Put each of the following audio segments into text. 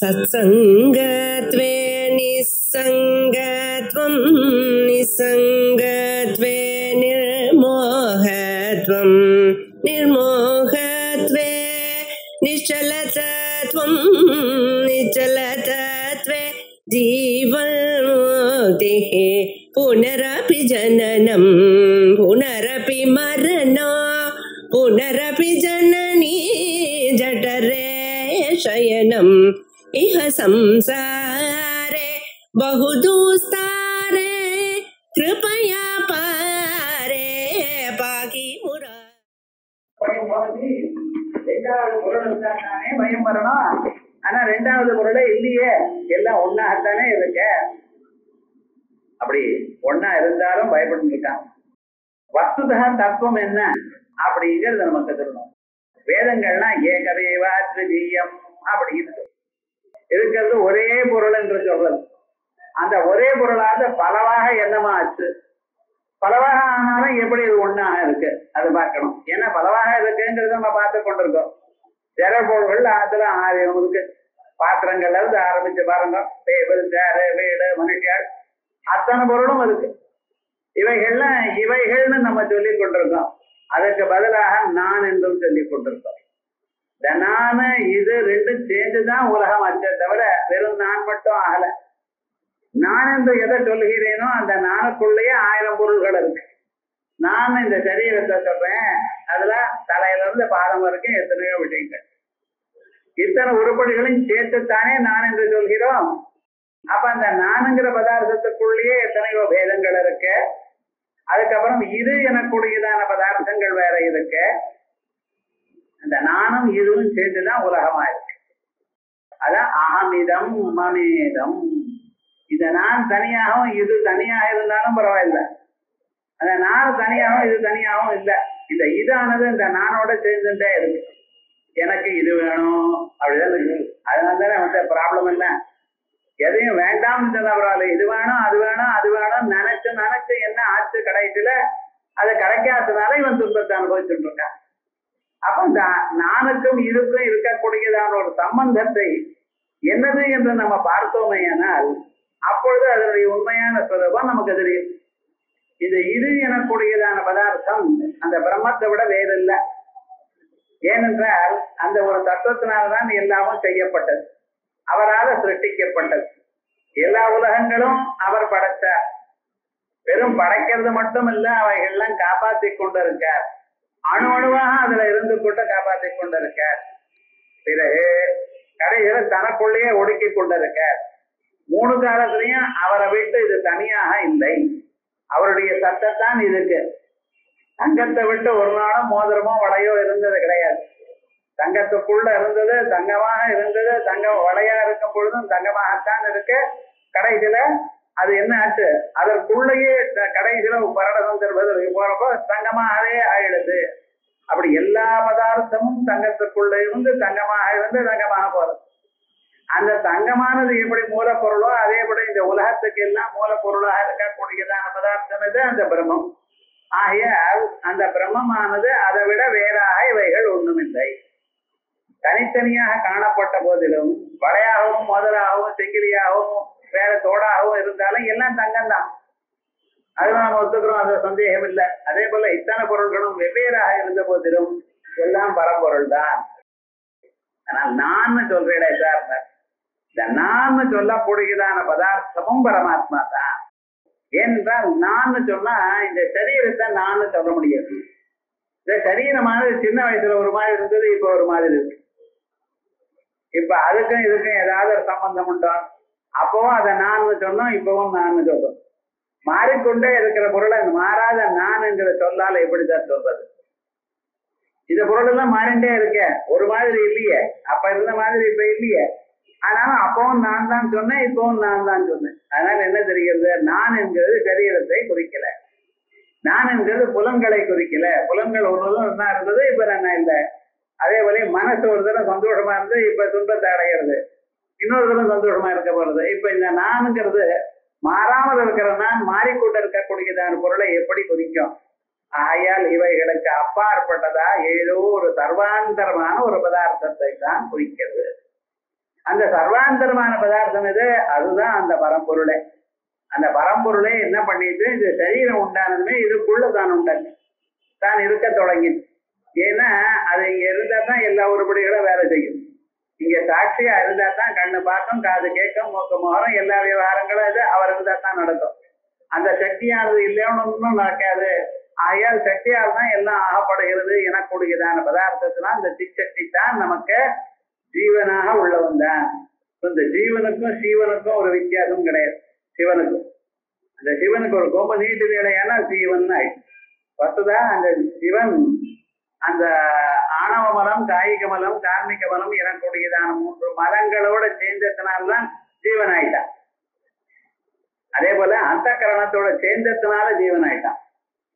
सत्संगत्वे निस्संगत्वं निस्संगत्वे निर्मोहत्वं निर्मोहत्वे निश्चलतत्वं निश्चलतत्वे जीवन्मुक्तिः पुनरपि जननं पुनरपि मरणं पुनरपि जननी जठरे शयनम् इह संसारे बहुदुस्तारे कृपया पारे पाकि मुरा ரெண்டாவது பொருள் இருந்தானே பயம் வரணும். ஆனா ரெண்டாவது பொருளே இல்லையே, எல்லாம் ஒன்னாகத்தானே இருக்கு. அப்படி ஒன்னா இருந்தாலும் பயப்பட்டு இருக்கான். வஸ்துதா தத்துவம் என்ன அப்படிங்கிறது நமக்கு தெரியணும். வேதங்கள்லாம் ஏகதேவாத்விதீயம் அப்படி இருக்கு. இருக்கிறது ஒரே பொருள் என்று சொல்றது. அந்த ஒரே பொருளாக பலவாக என்னமா ஆச்சு, பலவாக ஆனாலும் எப்படி இது ஒன்னாக இருக்கு அது பார்க்கணும். ஏன்னா பலவாக இருக்குங்கிறத நம்ம பார்த்து கொண்டிருக்கோம். ஜர பொருள்கள் அதுல 6 இருக்கு. பாத்திரங்கள்ல இருந்து ஆரம்பிச்சு பாருங்க, டேபிள் சேரு வீடு மனுஷியால் அத்தனை பொருளும் இருக்கு. இவைகள்னு நம்ம சொல்லி கொண்டிருக்கோம். அதற்கு பதிலாக நான் என்றும் சொல்லி கொண்டிருக்கோம். இந்த நானு இது ரெண்டும் சேர்ந்துதான் உலகம் ஆச்சே தவிர வெறும் நான் மட்டும் ஆகல. நான் என்று எதை சொல்லுகிறேனோ அந்த நானுக்குள்ளேயே 1000 பொருள்கள் இருக்கு. நான் இந்த சரீரத்தை சொல்றேன், அதுல தலையில இருந்து பாதம் வரைக்கும் எத்தனையோ விஷயங்கள், இத்தனை உருப்படிகளையும் சேர்த்துத்தானே நான் என்று சொல்கிறோம். அப்ப அந்த நானுங்கிற பதார்த்தத்துக்குள்ளேயே எத்தனையோ பேதங்கள் இருக்கு. அதுக்கப்புறம் இது எனக்குரியதான பதார்த்தங்கள் வேற இருக்கு. அந்த நானும் இதுவும் சேர்ந்துதான் உலகமா இருக்கு. அதான் அகமிதம் மமேதம். இத நான் தனியாகவும் இது தனியாக இருந்தாலும் பரவாயில்ல. அந்த நான் தனியாகவும் இது தனியாகவும் இல்லை. இந்த இதானது இந்த நானோட சேர்ந்துட்டே இருக்கு. எனக்கு இது வேணும் அப்படிதான் இருக்கு. அதனாலதானே வந்து ப்ராப்ளம் இல்லை. எதையும் வேண்டாம்னு சொன்ன பரவாயில்ல, இது வேணும் அது வேணும் அது வேணும் நினைச்சு நினைச்சு என்ன ஆச்சு, கடைசியில அதை கிடைக்காததுனால இவன் துன்பத்தை அனுபவிச்சுட்டு இருக்கான். அப்ப இந்த நானுக்கும் இதுக்கும் இருக்கக்கூடியதான ஒரு சம்பந்தத்தை என்னது என்று நம்ம பார்த்தோமே ஆனால் அப்பொழுது அதனுடைய உண்மையான சுரூபம் நமக்கு தெரியும். இது எனக்கூடியதான பதார்த்தம் அந்த பிரம்மத்தை விட வேறு இல்லை. ஏனென்றால் அந்த ஒரு தத்துவத்தினால்தான் எல்லாமும் செய்யப்பட்டது, அவரால் சிருஷ்டிக்கப்பட்டது. எல்லா உலகங்களும் அவர் படைத்தார். வெறும் படைக்கிறது மட்டும் இல்ல, அவைகள்லாம் காப்பாற்றி கொண்டு இருக்கார். அணு அணுவாக அதுல இருந்து கொண்டு காப்பாற்றி கொண்டு இருக்கார். பிறகு கடைசியில தனக்குள்ளேயே ஒடுக்கி கொண்டு இருக்கார். 3 காலத்திலையும் அவரை விட்டு இது தனியாக இல்லை. அவருடைய சத்தத்தான் இருக்கு. தங்கத்தை விட்டு ஒரு நாளும் மோதிரமோ வளையோ இருந்தது கிடையாது. தங்கத்துக்குள்ள இருந்தது, தங்கமாக இருந்தது. தங்கம் வளையா இருக்கும் பொழுதும் தங்கமாகத்தான் இருக்கு. கடைசியில அது என்ன ஆச்சு, அதற்குள்ளேயே கடைசியில பரடசந்தர்பதற்கு போறப்போ தங்கமாகவே ஆயிடுது. அப்படி எல்லா பதார்த்தமும் தங்கத்துக்குள்ள இருந்து தங்கமாக இருந்து தங்கமாக போறது. அந்த தங்கமானது எப்படி மூலப்பொருளோ அதேபடி இந்த உலகத்துக்கு எல்லாம் மூலப்பொருளாக இருக்கக்கூடியதான பதார்த்தம் இது அந்த பிரம்மம். ஆகையால் அந்த பிரம்மமானது அதை விட வேறாக இவைகள் ஒண்ணுமில்லை. தனித்தனியாக காணப்பட்ட போதிலும் வளையாகவும் முதலாகவும் செங்கிலியாகவும் வேற தோடாகவும் இருந்தாலும் எல்லாம் தங்கம் தான். அதுதான் நம்ம ஒத்துக்கிறோம், அது சந்தேகம் இல்லை. அதே போல இத்தனை பொருள்களும் வெவ்வேறாக இருந்த போதிலும் எல்லாம் பரம்பொருள் தான். ஆனால் நான் சொல்றேன் சார், இந்த நான் சொல்லக்கூடியதான பதார்த்தமும் பரமாத்மா தான். ஏனென்றால் நான் சொன்னா இந்த சரீரத்தை நான் சொல்ல முடியாது. இந்த சரீரமானது சின்ன வயசுல ஒரு மாதிரி இருந்தது, இப்ப ஒரு மாதிரி இருக்கு. இப்ப அதுக்கும் இதுக்கும் ஏதாவது ஒரு சம்பந்தம் உண்டோ? அப்பவும் அதை நான் சொன்னோம், இப்பவும் நான் சொல்றோம். மாறிக்கொண்டே இருக்கிற பொருளை மாறாத நான்ங்கிற சொல்லால எப்படிதான் சொல்றது? இந்த பொருள் எல்லாம் மாறிண்டே இருக்க, ஒரு மாதிரி இல்லையே, அப்ப இருந்த மாதிரி இப்ப இல்லையே. ஆனாலும் அப்பவும் நான் தான் சொன்னேன், இப்பவும் நான் தான் சொன்னேன். அதனால என்ன தெரிகிறது, நான் என்கிறது சரீரத்தை குறிக்கல, நான் என்கிறது புலன்களை குறிக்கல. புலன்கள் ஒரு தான் இருந்தது, இப்ப நான் இல்லை. அதே போல மனசு ஒரு தடவை சந்தோஷமா இருந்து இப்ப துன்பத்தை அடைகிறது, இன்னொரு தடவை சந்தோஷமா இருக்க போறது. இப்ப இந்த நான்ங்கிறது மாறாமல் இருக்கிற நான் மாறிக்கொண்டு இருக்கக்கூடியதான பொருளை எப்படி குறிக்கும்? ஆகையால் இவைகளுக்கு அப்பாற்பட்டதா ஏதோ ஒரு சர்வாந்தரமான ஒரு பதார்த்தத்தை தான் குறிக்கிறது. அந்த சர்வாந்தரமான பதார்த்தம் எது? அதுதான் அந்த பரம்பொருளே. அந்த பரம்பொருளே என்ன பண்ணிட்டு இந்த சரீரம் உண்டானதுமே இதுக்குள்ள தான் உண்டாச்சு, தான் இருக்க தொடங்கி. ஏன்னா அது இங்க இருந்தா தான் எல்லா உருப்படிகளும் வேலை செய்யும். இங்க சாட்சியா இருந்தா தான் கண்ணு பார்க்கும், காது கேட்கும், மூக்கு முகரம், எல்லா விவகாரங்களும் இது அவர் இருந்தா தான் நடக்கும். அந்த சக்தியானது இல்லைன்னு ஒன்றும் நடக்காது. ஆகையால் சக்தியால் தான் எல்லாம் ஆகப்படுகிறது எனக்கூடியதான பதார்த்தத்தினால் இந்த சிச்சக்தி தான் நமக்கு ஜீவனாக உள்ளவன் தான். இந்த ஜீவனுக்கும் சீவனுக்கும் ஒரு வித்தியாசம் கிடையாது. சிவனுக்கும் அந்த சிவனுக்கு ஒரு கொம்பு நீட்டு வேலையானா சீவன் ஆயிடுச்சு. வசுதான் அந்த சிவன் அந்த ஆணவ மலம், காய்க மலம், கார்மிக மலம் எனக்கூடியதான 3 மலங்களோட சேர்ந்ததுனால்தான் ஜீவன் ஆயிட்டான். அதே போல அந்த கரணத்தோட சேர்ந்ததுனால ஜீவன் ஆயிட்டான்.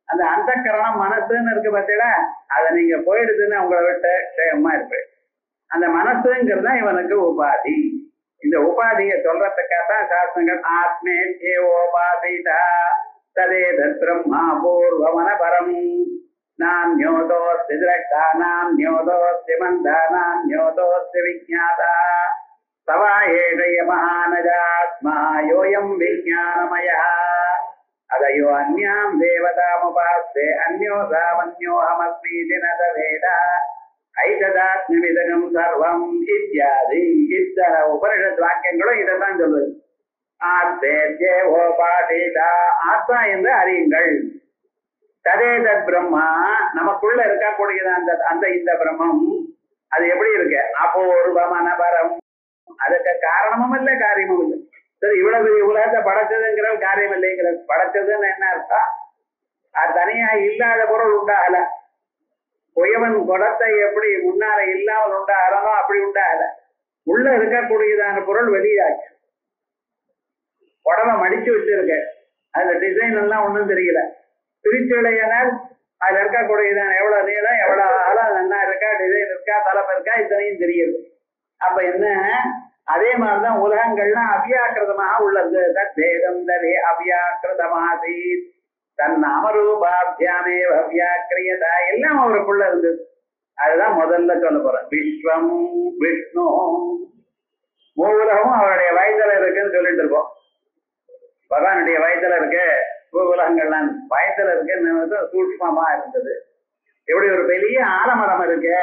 அந்த அந்த கரணம் மனசுன்னு இருக்கு பார்த்தீங்களா, அதை நீங்க போயிடுதுன்னு உங்களை விட்டு க்ஷேமமா இருப்பேன். அந்த மனசுங்கிறது தான் இவனுக்கு உபாதி. இந்த உபாதியை சொல்றதுக்காகத்தான் சாஸ்திரங்கள் ஆத்மே ஏவோபாதிதா ததேதத் பிரம்மா பூர்வமன பரம் நான்யோதோஸ்தி திரஷ்டா நான்யோதோஸ்தி மந்தா நான்யோதோஸ்தி விஜ்ஞாதா சவா ஏஷய மகானஜாத்மா யோயம் விஜ்ஞானமயः அதயோ அன்யாம் தேவதாமுபாஸ்தே அன்யோசாமன்யோஹமஸ்மீதி ந வேத ஐததாத்மிதகம் சர்வம் இத்தியாதி. இத்தர உபனிஷத் வாக்கியங்களும் இதைத்தான் சொல்லுது. ஆத்மேத்யோபாதிதா ஆத்மா என்று அறியுங்கள். ததேதத் பிரம்மா நமக்குள்ள இருக்கக்கூடியது அந்த இந்த பிரம்மம் அது எப்படி இருக்கு? அபூர்வமனபரம். அதுக்கு காரணமும் இல்லை, காரியமும் இல்லை. சரி, இவ்வளவு பெரிய உலகத்தை படைச்சதுங்கிற காரியம் இல்லைங்கிற. படைச்சதுன்னு என்ன அர்த்தம்? அது தனியா இல்லாத பொருள் உண்டாகல. குயவன் குடத்தை எப்படி முன்னால இல்லாமல் உண்டாகிறனோ அப்படி உண்டாகல. உள்ள இருக்கக்கூடியதான பொருள் வெளியாச்சு. உடம்ப மடிச்சு வச்சிருக்க, அதுல டிசைன் எல்லாம் ஒண்ணும் தெரியல. பிரிச்சுடையனால் அதுல இருக்கக்கூடியதான எவ்வளவு நீளம், எவ்வளவு ஆழம், நல்லா இருக்கா, டிசைன் இருக்கா, தலைப்பு இருக்கா, இத்தனையும் தெரியுது. அப்ப என்ன, அதே மாதிரிதான் உலகங்கள்லாம் அவ்யாக்கிருதமாக உள்ளது. தத்வேதம் ததே அவ்யாக்கிருதமாசி தன் அமரூபாபியாமே அவ்யாக்கிரியதா எல்லாம் அவருக்குள்ள இருந்தது. அதுதான் முதல்ல சொல்ல போறேன். விஸ்வம் விஷ்ணு மூவுலகமும் அவருடைய வயதுல இருக்குன்னு சொல்லிட்டு இருக்கோம். பகவானுடைய வயதுல இருக்கு, உலகங்கள்லாம் வயதுல இருக்குன்னு சூட்சமா இருந்தது. இப்படி ஒரு பெரிய ஆலமரம் இருக்கு.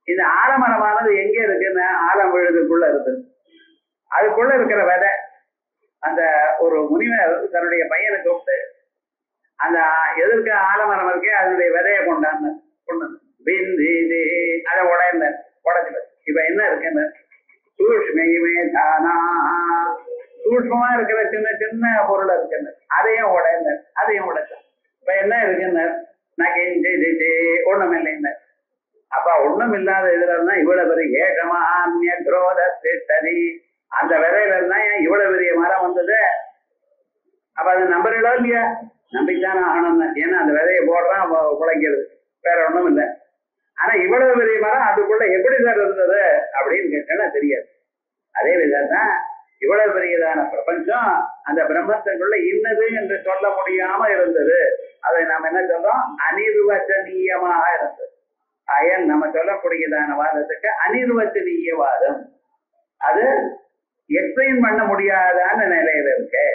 இந்த ஆலமரமானது எங்க இருக்குன்னு ஆலம் விழுதுக்குள்ள இருக்கு. அதுக்குள்ள இருக்கிற விதை அந்த ஒரு முனிவர் தன்னுடைய பையனை கூப்பிட்டு அந்த எதிர்க்க ஆலமரம் இருக்கே அதனுடைய விதையை கொண்டு அதை உடைச்சு இப்ப என்ன இருக்குன்னு சூஷ்மையுமே தானா சூஷ்மமா இருக்கிற சின்ன சின்ன பொருள் இருக்குன்னு அதையும் உடைச்ச இப்ப என்ன இருக்குன்னு ஒண்ணும் இல்லைன்னு. அப்ப ஒண்ணும் இல்லாத இதுல இருந்தா இவ்வளவு பெரிய ஏகமான்ய குரோத திட்டதி அந்த விதையில இருந்தா ஏன் இவ்வளவு பெரிய மரம் வந்தது? அப்ப அது நம்புறீங்களோ இல்லையா? நம்பித்தானே ஆகணும்னு. ஏன்னா அந்த விதையை போடுறான் குலைக்கிறது, வேற ஒண்ணும் இல்லை. ஆனா இவ்வளவு பெரிய மரம் அதுக்குள்ள எப்படி சார் இருந்தது அப்படின்னு கேட்டா தெரியாது. அதே விதம்தான் இவ்வளவு பெரியதான பிரபஞ்சம் அந்த பிரம்மத்துக்குள்ள இன்னது என்று சொல்ல முடியாம இருந்தது. அதை நாம் என்ன சொல்றோம்? அனிர்வச்சனீயமாக இருந்தது. ஆயன் நம்ம சொல்லக்கூடியதான வாதத்துக்கு அனிர்வச்சனீயவாதம். அது எக்ஸ்பிளைன் பண்ண முடியாதான நிலையில இருக்கு.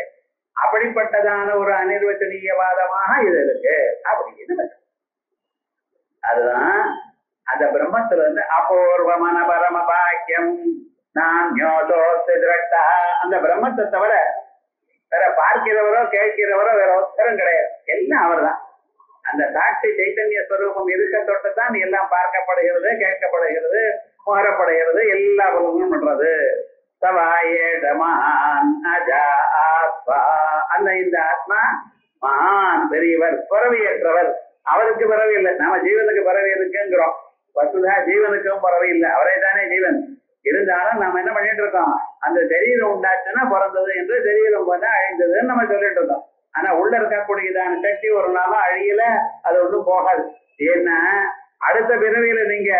அப்படிப்பட்டதான ஒரு அனிர்வச்சனீயவாதமாக இது இருக்கு அப்படின்னு. அதுதான் அந்த பிரம்மத்துல இருந்து அபூர்வமான பரம பாக்கியம் நான் அந்த பிரம்மத்தை தவிர வேற பார்க்கிறவரோ கேட்கிறவரோ வேற ஒருத்தரும் கிடையாது. எல்லாம் அவர் தான். அந்த சாட்சி சைத்தன்ய ஸ்வரூபம் இருக்க தொட்டுத்தான் எல்லாம் பார்க்கப்படுகிறது, கேட்கப்படுகிறது, முகரப்படுகிறது, எல்லா பலனும் பண்றது. அந்த இந்த ஆத்மா மகான் பெரியவர், பிறவியற்றவர். அவருக்கு பிறவி இல்லை, நாம ஜீவனுக்கு பிறவி இருக்குங்கிறோம். வசுதா ஜீவனுக்கும் பிறவி இல்லை, அவரே தானே ஜீவன். இருந்தாலும் நாம என்ன பண்ணிட்டு இருக்கோம்? அந்த சரீரம் உண்டாச்சுன்னா பிறந்தது என்று, சரீரம் பார்த்தா அழிந்ததுன்னு நம்ம சொல்லிட்டு இருக்கோம். ஆனா உள்ள இருக்கக்கூடியதான சக்தி ஒரு நாளும் அழியல, அது ஒன்றும் போகாது. ஏன்னா அடுத்த பிறவியில நீங்க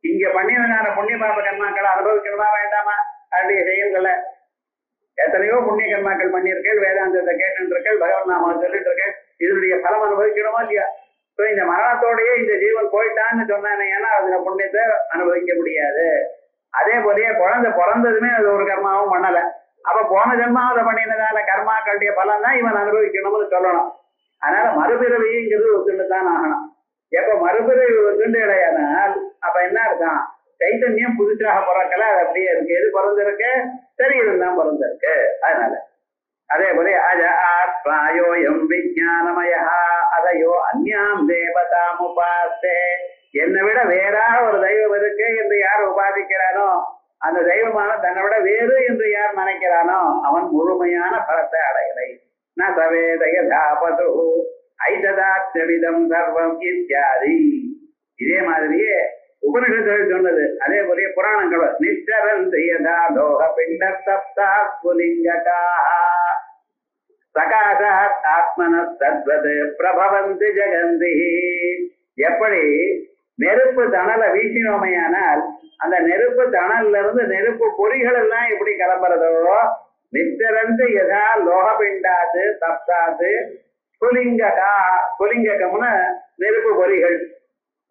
இங்க பண்ணியதான புண்ணிய பாப கர்மாக்களை அனுபவிக்கணுமா வேண்டாமா? அதனுடைய செயல்களை எத்தனையோ புண்ணிய கர்மாக்கள் பண்ணியிருக்கேன், வேதாந்தத்தை கேட்டுருக்கேன், பகவன் நாம சொல்லிட்டு இருக்கேன். இதனுடைய பலம் அனுபவிக்கணுமா இல்லையா? ஸோ இந்த மரணத்தோடயே இந்த ஜீவன் போயிட்டான்னு சொன்னானே, ஏன்னா அதுல புண்ணியத்தை அனுபவிக்க முடியாது. அதே போலயே குழந்தை பிறந்ததுமே அது ஒரு கர்மாவும் பண்ணல. அப்ப போன ஜென்மாவில பண்ணினதால கர்மாக்களுடைய பலன் தான் இவன் அனுபவிக்கணும்னு சொல்லணும். அதனால மறுபிறவிங்கிறது ஒத்துண்டுதான் ஆகணும். எப்ப மறுபிறவி ஒத்துண்டு இடையானால் அப்ப என்ன அர்த்தம்? சைத்தன்யம் புதுசாக பிறக்கல, அது அப்படியே இருக்கு. எது பிறந்திருக்கு? சரீரம் தான் பிறந்திருக்கு. அதனால அதே போல அஜ ஆத்மாயோயம் விஜானமயா அதையோ அந்யாம் தேவதாம் உபாஸ்தே. என்னை விட வேறாக ஒரு தெய்வம் இருக்கு என்று யார் உபாதிக்கிறானோ, அந்த தெய்வமான தன்னை விட வேறு என்று யார் நினைக்கிறானோ அவன் முழுமையான பலத்தை அடையலை. ந சவேதயதாபது ஐததாத்யவிதம் சர்வம் இத்தியாதி. இதே மாதிரியே உபனிஷத்துகள் சொன்னது. அதே போல புராணங்கள் நிச்சரந்தா லோக பிண்ட சப்தா புலிங்கடா சகாசாத் ஆத்மன தத்வது பிரபவந்தி ஜெகந்தி. எப்படி நெருப்பு தணலை வீசினோமையானால் அந்த நெருப்பு தணல்ல இருந்து நெருப்பு பொறிகள் எல்லாம் எப்படி கிளம்புறதோ, நிச்சரந்து யதா லோகபிண்டாது சப்தாது புலிங்ககா. புலிங்ககம்னு நெருப்பு பொறிகள்.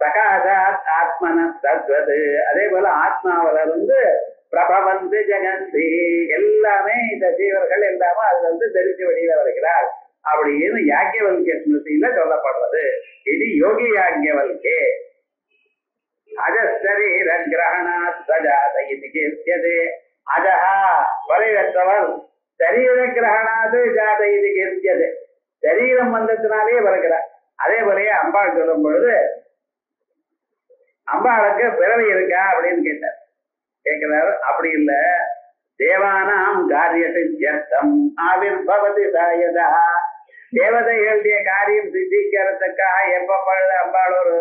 சகாசாத் ஆத்மன தத்வது. அதே போல ஆத்மாவில இருந்து பிரபவந்து ஜெகந்தி. எல்லாமே இந்த ஜீவர்கள் எல்லாமே அதுல இருந்து தெரிஞ்சு வெளியில வருகிறார் அப்படின்னு யாக்கியவல்கிய ஸ்மிருதியில சொல்லப்படுறது. இது யோகி யாக்கியவல்கே. அஜசரீர கிரகணாத் சஜாத இது கீர்த்தியதே. அஜஹா குறைவற்றவர், சரீர கிரகணாது ஜாத இது கீர்த்தியது. சரீரம் வந்ததுனாலே வருகிறார். அதே போலயே அம்பாள் சொல்லும் பொழுது அம்பாளுக்கு பிறவி இருக்கா அப்படின்னு கேட்டார். கேட்கிறாரு. அப்படி இல்ல, தேவானாம் காரிய சித்தியர்த்தம் ஆவிர்பவதி சாயதா. தேவதைகளுடைய காரியம் சித்திக்கிறதுக்காக எப்ப பொழுது அம்பாள் ஒரு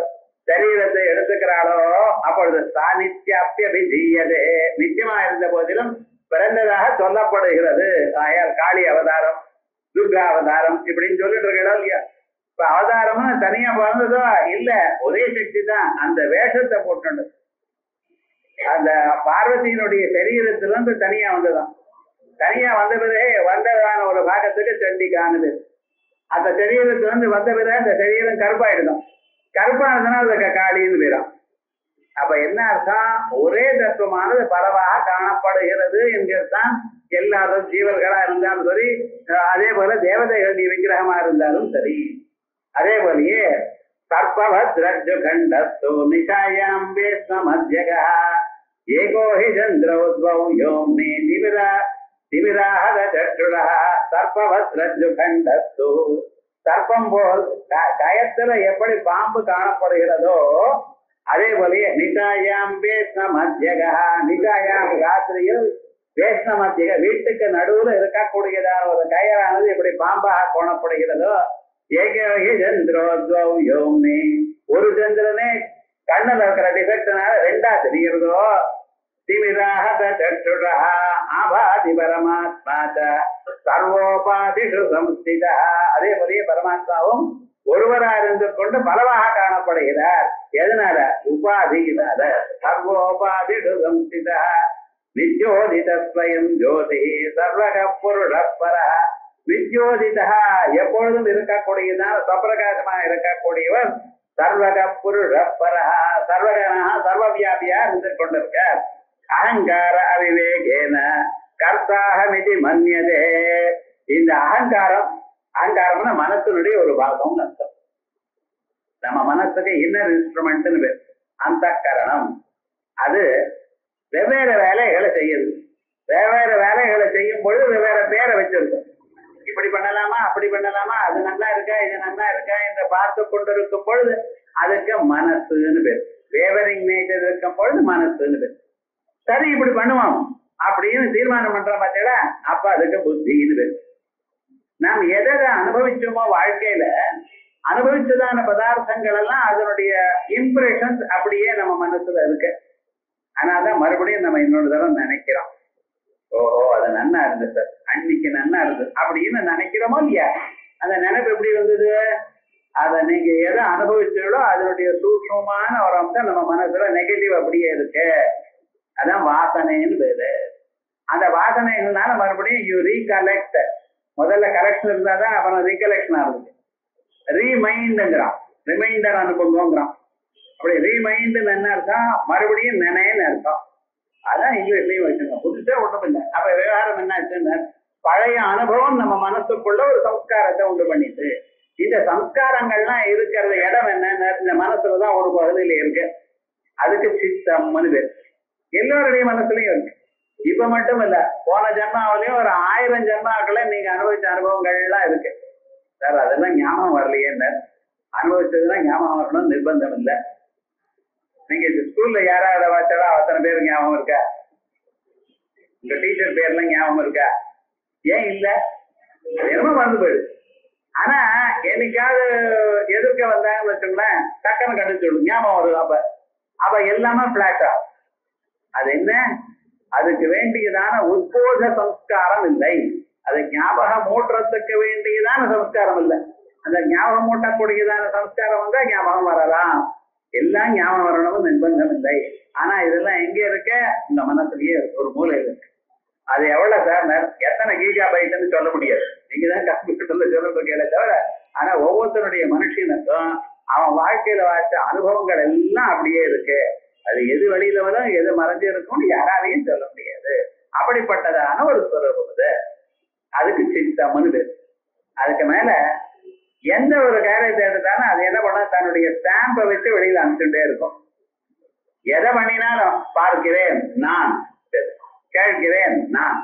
சரீரத்தை எடுத்துக்கிறாளோ அப்பொழுது சாநித்தியபிதீயதே. நிச்சயமா இருந்த போதிலும் பிறந்ததாக சொல்லப்படுகிறது. ஆயார் காளி அவதாரம், துர்கா அவதாரம் இப்படின்னு சொல்லிட்டு இருக்கா இல்லையா? இப்ப அவதாரம்னு தனியா பிறந்ததோ இல்ல, ஒரே சக்தி தான். அந்த வேஷத்தை போட்டு அந்த பார்வதியினுடைய சரீரத்துல இருந்து தனியா வந்ததான். தனியா வந்த பிறகு வந்ததான ஒரு பாகத்துக்கு சண்டிகானது. அந்த சரீரத்துல இருந்து வந்த பிறகு அந்த சரீரம் கருப்பாயிடுதான். கருப்பானதுன்னா அதுக்கு காளின்னு பேரும். அப்ப என்ன அர்த்தம்? ஒரே தத்துவமானது பலவாக காணப்படுகிறது என்கிறதுதான். எல்லாரும் ஜீவர்களா இருந்தாலும் சரி, அதே போல தேவதைகளுடைய விக்கிரகமா இருந்தாலும் சரி. அதே போலயே சர்பவத்ரஜ்ஜு கண்டஸ்து நிஷாயாம் வேஸ்மமத்யகா ஏகோ ஹி சந்திரோத்வௌ யோம்னி திமிராஹத சற்றுடா சர்பவத்ரஜ்ஜு கண்டஸ்து. சர்ப்பம் போல் கயத்துல எப்படி பாம்பு காணப்படுகிறதோ அதே போலயே நிஷாயாம் வேஸ்மமத்யகா. நிஷாயாம் ராத்திரியில் வேஸ்மமத்யக வீட்டுக்கு நடுவுல இருக்கக்கூடியதான ஒரு கயரானது எப்படி பாம்பாக காணப்படுகிறதோ, ஏகோஹி சந்திரோத்வௌ யோம்னி ஒரு சந்திரனே கண்ணுல இருக்கிற டிஃபெக்ட்னால ரெண்டா தெரிகிறதோ, திமிராஹத சற்றுடா ஆபாதி பரமாத்மா சர்வோபாதிஷு சம்ஸ்திதா. அதே போலயே பரமாத்மாவும் ஒருவரா இருந்து கொண்டு பலவாக காணப்படுகிறார். எதனால? உபாதியினால. சர்வோபாதிஷு சம்ஸ்திதா நித்யோதிதஸ்வயம் ஜோதி சர்வக புருஷப்பர. வித்யோதிதா எப்பொழுதும் இருக்கக்கூடியதான சப்பிரகாசமா இருக்கக்கூடியவர் சர்வக புருஷப்பர. சர்வகனா சர்வவியாபியா இருந்து கொண்டிருக்கார். அகங்கார அவிவேகேன கர்த்தாஹமிதி மன்யதே. இந்த அகங்காரம்னா மனத்தினுடைய ஒரு பாகம்னு அர்த்தம். நம்ம மனசுக்கு இன்னர் இன்ஸ்ட்ருமெண்ட்னு பேர் அந்த கரணம். அது வெவ்வேறு வேலைகளை செய்யுது. வெவ்வேறு வேலைகளை செய்யும் பொழுது வெவ்வேறு பேரை வச்சிருக்கும். இப்படி பண்ணலாமா, அப்படி பண்ணலாமா, அது நல்லா இருக்கா, இது நல்லா இருக்கா என்று பார்த்து கொண்டிருக்கும் பொழுது அதுக்கு மனசுன்னு பேர். வேவரிங் நேச்சர் இருக்கும் பொழுது மனசுன்னு பேர். சரி இப்படி பண்ணுவோம் அப்படின்னு தீர்மானம் பண்றோம் பார்த்தீங்களா, அப்ப அதுக்கு புத்தின்னு பேர். நாம் எதை அனுபவிச்சோமோ வாழ்க்கையில அனுபவிச்சதான பதார்த்தங்கள் எல்லாம் அதனுடைய இம்ப்ரெஷன்ஸ் அப்படியே நம்ம மனசுல இருக்கு. ஆனாதான் மறுபடியும் நம்ம இன்னொரு தடவை நினைக்கிறோம், ஓஹோ அது நன்னா இருந்தது சார், அன்னைக்கு நன்னா இருந்தது அப்படின்னு நினைக்கிறோமோ இல்லையா? அந்த நினைப்பு எப்படி வந்தது? அதை நீங்க எதை அனுபவிச்சீங்களோ அதனுடைய சூட்சமான ஒரு அம்சம் நம்ம மனசுல நெகட்டிவ் அப்படியே இருக்கு. அதான் வாசனைன்னு பேரு. அந்த வாசனைகள்னால மறுபடியும் யூ ரீகலெக்ட். முதல்ல கலெக்ஷன் இருந்தாதான் அப்புறம் ரீகலெக்ஷன் ஆகுது. ரீமைண்டுங்கிறான், ரிமைண்டர் அனுப்புங்கிறான். அப்படி ரீமைண்ட் என்ன அர்த்தம்? மறுபடியும் நினைன்னு அர்த்தம். அதான் இங்கிலீஷ்லயும் வச்சுருங்க. புதுசா ஒண்ணும் இல்லை. அப்ப விவகாரம் என்ன ஆச்சுன்னா, பழைய அனுபவம் நம்ம மனசுக்குள்ள ஒரு சம்ஸ்காரத்தை உண்டு பண்ணிட்டு, இந்த சம்ஸ்காரங்கள்லாம் இருக்கிற இடம் என்ன, இந்த மனசுலதான் ஒரு பகுதியில இருக்கு. அதுக்கு சித்தம்னு பேர். எல்லோருடைய மனசுலயும் இருக்கு. இப்ப மட்டும் இல்ல, போன ஜென்மாவிலையும் ஒரு 1000 ஜென்மாக்களை நீங்க அனுபவிச்ச அனுபவங்கள்லாம் இருக்கு சார். அதெல்லாம் ஞாபகம் வரலையே. அனுபவிச்சதுதான் ஞாபகம் வரணும்னு நிர்பந்தம் இல்லை. நீங்க ஸ்கூல்ல யாராவது வாச்சாடா அத்தனை பேருக்கு ஞாபகம் இருக்கா? உங்க டீச்சர் பேர்லாம் ஞாபகம் இருக்கா? ஏன் இல்ல? என்னமோ மறந்து போயிடு. ஆனா என்னைக்காவது எதிர்க்க வந்தாங்கன்னு வச்சோங்களேன், டக்குன்னு கண்டுச்சு ஞாபகம் வருது. அப்ப எல்லாமே பிளாஷா. அது என்ன? அதுக்கு வேண்டியதான உத்போத சம்ஸ்காரம் இல்லை. அது ஞாபகம் மூட்டுறதுக்கு வேண்டியதான சம்ஸ்காரம் இல்லை. அந்த ஞாபகம் மூட்டக்கூடியதான சம்ஸ்காரம் வந்தா ஞாபகம் வரலாம். எல்லாம் ஞாபகம் வரணும்னு நிர்பந்தம் இல்லை. ஆனா இதெல்லாம் எங்க இருக்க? இந்த மனசுலயே ஒரு மூலையில இருக்கு. அது எவ்வளவு சார், எத்தனை கீகா பைட்டுன்னு சொல்ல முடியாது. நீங்கதான் கம்ப்யூட்டர்ல சொல்ல தவிர. ஆனா ஒவ்வொருத்தருடைய மனுஷனுக்கும் அவன் வாழ்க்கையில வாய்ச்ச அனுபவங்கள் எல்லாம் அப்படியே இருக்கு. அது எது வெளியில வரும், எது மறைஞ்சு இருக்கும்னு யாராலையும் சொல்ல முடியாது. அப்படிப்பட்டதான ஒரு ஸ்வரூபம் அது. அதுக்கு சித்தம்னு பேரு. அதுக்கு மேல எந்த ஒரு காரியத்தை எடுத்தாலும் அது என்ன பண்ண, தன்னுடைய ஸ்டாம்பை வச்சு வெளியில அனுப்பிச்சுட்டே இருக்கும். எதை பண்ணினாலும் பார்க்கிறேன் நான், கேட்கிறேன் நான்.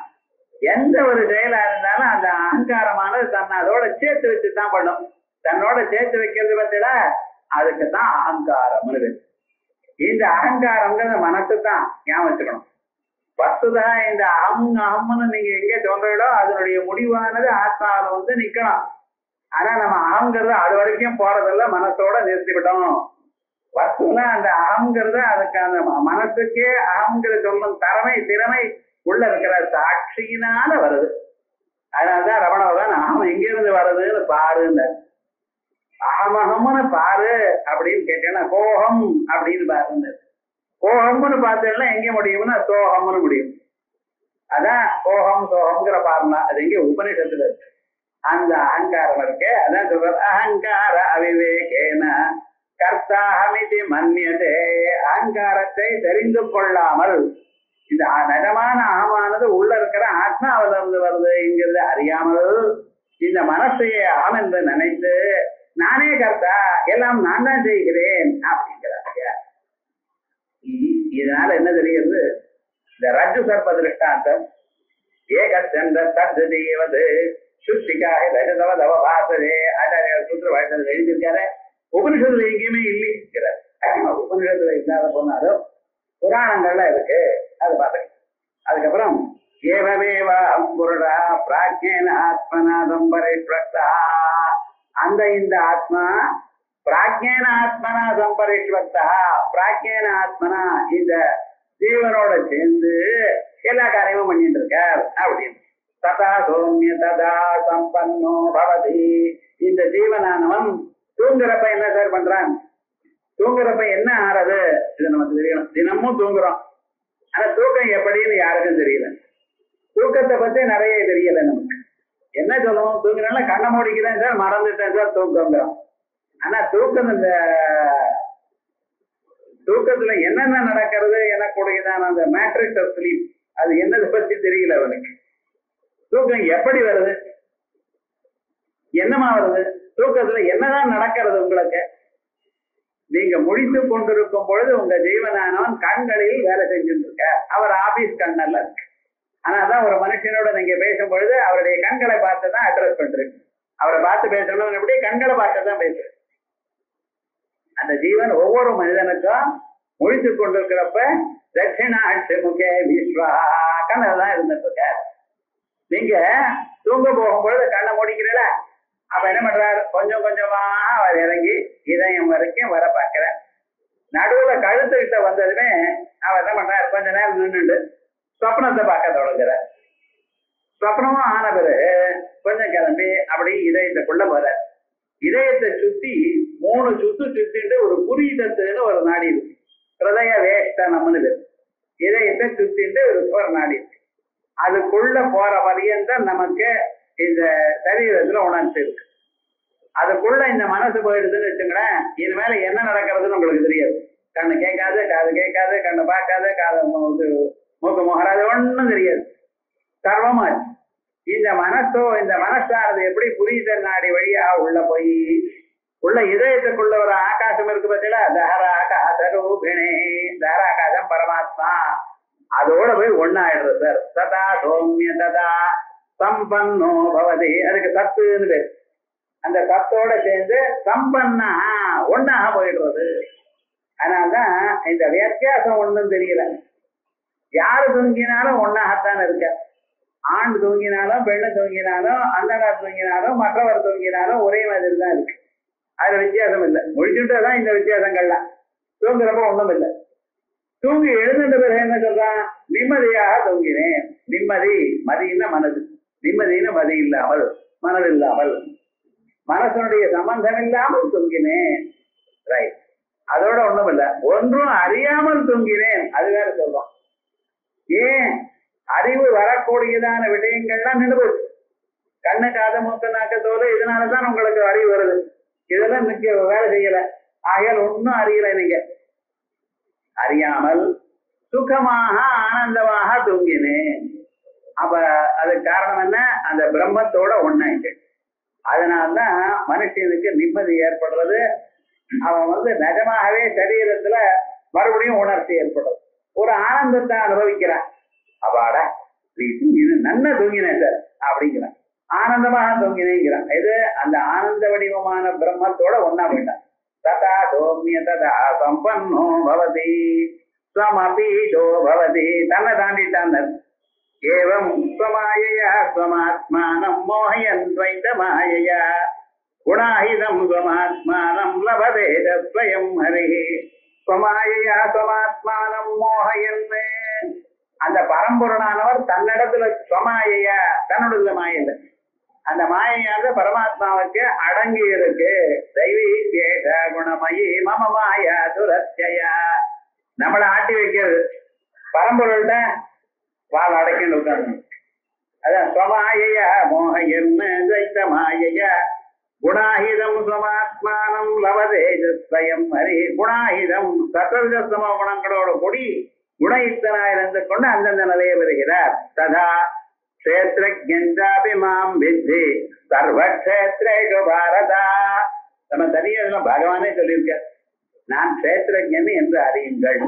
எந்த ஒரு செயலா இருந்தாலும் அந்த அகங்காரமானது தன்னை அதோட சேர்த்து வச்சுதான் பண்ணும். தன்னோட சேர்த்து வைக்கிறது பத்தில அதுக்கு தான் அகங்காரம்னு பேரு. இந்த அகங்காரம்ங்கிற மனசு தான் ஞாபகம் வச்சுக்கணும். வஸ்துதா இந்த அகம்னு நீங்க எங்க சொல்றீங்களோ அதனுடைய முடிவானது ஆத்மாவில நிக்கணும். ஆனா நம்ம அகங்கிறது அது வரைக்கும் போறதில்ல, மனசோட நிறுத்திவிட்டோம். வஸ்துல அந்த அகங்கிறது அதுக்கு அந்த மனசுக்கே அகங்கிற சொல்லும் திறமை உள்ள இருக்கிற சாட்சியினால வருது. அதனாலதான் ரமணவதான் அகம் எங்க இருந்து வருதுன்னு பாருங்க. அகமகம்னு பாரு அப்படின்னு கேட்டேன்னா கோகம் அப்படின்னு பாருங்க. கோகம்னு பார்த்தேன்னா எங்க முடியும்னா சோகம்னு முடியும். அதான் கோகம் சோகம்ங்கிற பாருனா அது எங்க உபநிஷத்துல இருக்கு. அந்த அகங்காரம் இருக்கு. அதான் சொல்றது அகங்கார அவிவேகேன கர்த்தாஹமிதி மன்யதே. அகங்காரத்தை தெரிந்து கொள்ளாமல் இந்த நிஜமான அகமானது உள்ள இருக்கிற ஆத்மாவில இருந்து வருதுங்கிறது அறியாமல் இந்த மனசையே அகம் என்று நினைத்து நானே கர்த்தா, எல்லாம் நான் தான் செய்கிறேன் அப்படிங்கிறாங்க. இதனால என்ன தெரியுது? இந்த ரஜ்ஜு சர்ப்ப திருஷ்டாந்தம் ஏகச்சந்திர தத்துவது சுஷ்டிக்காக ரஜதவதவ பார்த்ததே ஆச்சாரியார் சூத்திர வாழ்க்கை எழுதியிருக்காரு. உபனிஷத்துல எங்கேயுமே இல்லைங்கிறார். உபனிஷத்துல இல்லாத போனாலும் புராணங்கள்ல இருக்கு, அது பார்த்துக்க. அதுக்கப்புறம் ஏவமேவ அம்புருடா பிராஜ்ஞேன ஆத்மநாதம் பரிஷ்வக்தா. அந்த இந்த ஆத்மா பிராஜ்ஞேன ஆத்மனா சம்பரிஷ்வக்தா. பிராஜ்ஞேன ஆத்மனா இந்த ஜீவனோட சேர்ந்து எல்லா காரியமும் பண்ணிட்டு இருக்கார் அப்படின்னு. ததா சௌமிய ததா சம்பன்னோ பவதி. இந்த ஜீவனானவன் தூங்குறப்ப என்ன சார் பண்றான்? தூங்குறப்ப என்ன ஆறது? இது நமக்கு தெரியணும். தினமும் தூங்குறோம். ஆனா தூக்கம் எப்படின்னு யாருக்கும் தெரியல. தூக்கத்தை பத்தி நிறைய தெரியல நமக்கு. என்ன சொல்லுவோம்? தூங்கினால கண்ணை மூடிக்கிறேன் சார், மறந்துட்டேன் சார், தூக்கங்கிறோம். ஆனா தூக்கம் இந்த தூக்கத்துல என்னென்ன நடக்கிறது எனக்குடையதான அந்த மேட்ரிக்ஸ் ஆஃப் ஸ்லீப் அது என்னதை பத்தி தெரியல அவனுக்கு. தூக்கம் எப்படி வருது, என்னமா வருது, தூக்கத்துல என்னதான் நடக்கிறது உங்களுக்கு? நீங்க முழித்து கொண்டிருக்கும் பொழுது உங்க ஜீவனானவன் கண்களில் வேலை செஞ்சுட்டு இருக்க. அவர் ஆபீஸ் கண்ணல்ல இருக்கு. ஆனா அதான் ஒரு மனுஷனோட நீங்க பேசும் பொழுது அவருடைய கண்களை பார்த்து தான் அட்ரஸ் பண்றீங்க. அவரை பார்த்து பேசணும், எப்படி கண்களை பார்த்து தான் பேசுறேன். அந்த ஜீவன் ஒவ்வொரு மனிதனுக்கும் முழித்து கொண்டிருக்கிறப்ப தட்சிணாட்சி முகே விஸ்வா கண்ணதான் இருந்துட்டு இருக்க. நீங்க தூங்க போகும்பொழுது கண்ணை முடிக்கிறல, அப்ப என்ன பண்றாரு? கொஞ்சம் கொஞ்சமா அவர் இறங்கி இதயம் வரைக்கும் வர பார்க்கிற. நடுவுல கழுத்துக்கிட்ட வந்ததுமே அவர் என்ன பண்றாரு? கொஞ்ச நேரம் நின்றுட்டு சொப்னத்தை பார்க்க தொடங்குற. சொப்னமும் ஆன பிறகு கொஞ்சம் கிளம்பி அப்படி இதயத்துக்குள்ள போற. இதயத்தை சுத்தி 3 சுத்து சுத்திட்டு ஒரு புரிதத்துன்னு ஒரு நாடி இருக்கு. ஹிருதய வேஷ்டனம்னு இதயத்தை சுத்திட்டு ஒரு நாடி இருக்கு. அதுக்குள்ள போற வரையந்தான் நமக்கு இந்த சரீரத்துல உணர்ச்சி இருக்கு. அதுக்குள்ள இந்த மனசு போயிடுதுன்னு வச்சுங்களேன், இனிமேல என்ன நடக்கிறதுன்னு உங்களுக்கு தெரியாது. கண்ணு கேட்காது, காது கேட்காது, கண்ணு பார்க்காது, காது மூக்கு முகராது ஒண்ணும் தெரியாது, சர்வமாச்சு. இந்த மனசானது எப்படி புரியுத நாடி வழியா உள்ள போய் உள்ள இதயத்துக்குள்ள ஒரு ஆகாசம் இருக்கு பார்த்தீங்களா, தஹராகாசரூபிணே, தஹராகாசம் பரமாத்மா, அதோட போய் ஒன்னாயிடுறது சார். சதா சௌமிய ததா சம்பன்னோ பவதி, அதுக்கு சத்துன்னு பேர். அந்த சத்தோட சேர்ந்து சம்பன்னா ஒன்னாக போயிடுறது. அதனால்தான் இந்த வித்தியாசம் ஒண்ணும் தெரியல. யாரு தூங்கினாலும் ஒன்னாகத்தான் இருக்க. ஆண் தூங்கினாலும் பெண்ணு தூங்கினாலும் அந்தனர் தூங்கினாலும் மற்றவர் தூங்கினாலும் ஒரே மாதிரி தான் இருக்கு. அதுல வித்தியாசம் இல்லை. முடிச்சுட்டுதான் இந்த வித்தியாசங்கள்லாம். தூங்குறப்ப ஒண்ணும் இல்லை. தூங்கி எழுந்துட்ட பிறகு என்ன சொல்றான், நிம்மதியாக தூங்கினேன். நிம்மதி, மதியின மனது, நிம்மதியின மதி இல்லாமல் மனது இல்லாமல் மனசனுடைய சம்பந்தம் இல்லாமல் தூங்கினேன். ரைட், அதோட ஒண்ணும் இல்லை. ஒன்றும் அறியாமல் தூங்கினேன், அது வேற சொல்றான். ஏன், அறிவு வரக்கூடியதான விடயங்கள்லாம் நின்று போச்சு. கண்ணு காது மூக்கு நாக்கு தோல், இதனாலதான் உங்களுக்கு அறிவு வருது. இதெல்லாம் மிக்க வேலை செய்யல. ஆகையால் ஒன்னும் அறியல. நீங்க அறியாமல் சுகமாக ஆனந்தமாக தூங்கினேன். அப்ப அதுக்கு காரணம் என்ன, அந்த பிரம்மத்தோட ஒன்னாயிட்டு. அதனால்தான் மனுஷனுக்கு நிம்மதி ஏற்படுறது. அவன் நிஜமாகவே சரீரத்துல மறுபடியும் உணர்ச்சி ஏற்படுறது, ஒரு ஆனந்தத்தை அனுபவிக்கிறான். அப்பாடா நீ தூங்கின, நன்ன தூங்கினேன் சார் அப்படிங்கிறான், ஆனந்தமாக தூங்கினேங்கிறான். இது அந்த ஆனந்த வடிவமான பிரம்மத்தோட ஒன்னா போயிட்டான். ததா சௌமிய ததா சம்பன்னோ பவதி ஸ்வமபீடோ பவதி, தன்னை தாண்டிட்டான். ஏவம் ஸ்வமாயையா ஸ்வமாத்மானம் மோஹயன் துவைத மாயையா குணாஹிதம் ஸ்வமாத்மானம் லபதேத ஸ்வயம் ஹரிஹி. ஸ்வமாயையா ஸ்வமாத்மானம் மோஹயன், அந்த பரம்பொருளானவர் தன்னிடத்துல ஸ்வமாயையா, தன்னுடைய மாயில, அந்த மாயையானது பரமாத்மாவுக்கு அடங்கி இருக்கு. தெய்வீ கேஷ குணமயி மம மாயா துரத்யா, நம்மளை ஆட்டி வைக்கிறது. பரம்பொருள்கிட்ட வால் அடக்கின்னு உட்காந்து, அதான் ஸ்வமாயையா மோஹயன் துவைத மாயையா குணாஹிதம் ஸ்வமாத்மானம் லவதேஜஸ்வயம் ஹரி. குணாஹிதம் சத்வஜஸ்தம குணங்களோட கூடி குணயுக்தனாயிருந்து கொண்டு அந்தந்த நிலையை வருகிறார். ததா கஷேத்ரஜ்ஞாபி வித்தி சர்வக்ஷேத்ரேஷு பாரதா. நம்ம தனியா பகவானே சொல்லியிருக்க, நான் கஷேத்ரஜன் என்று அறியுங்கள்.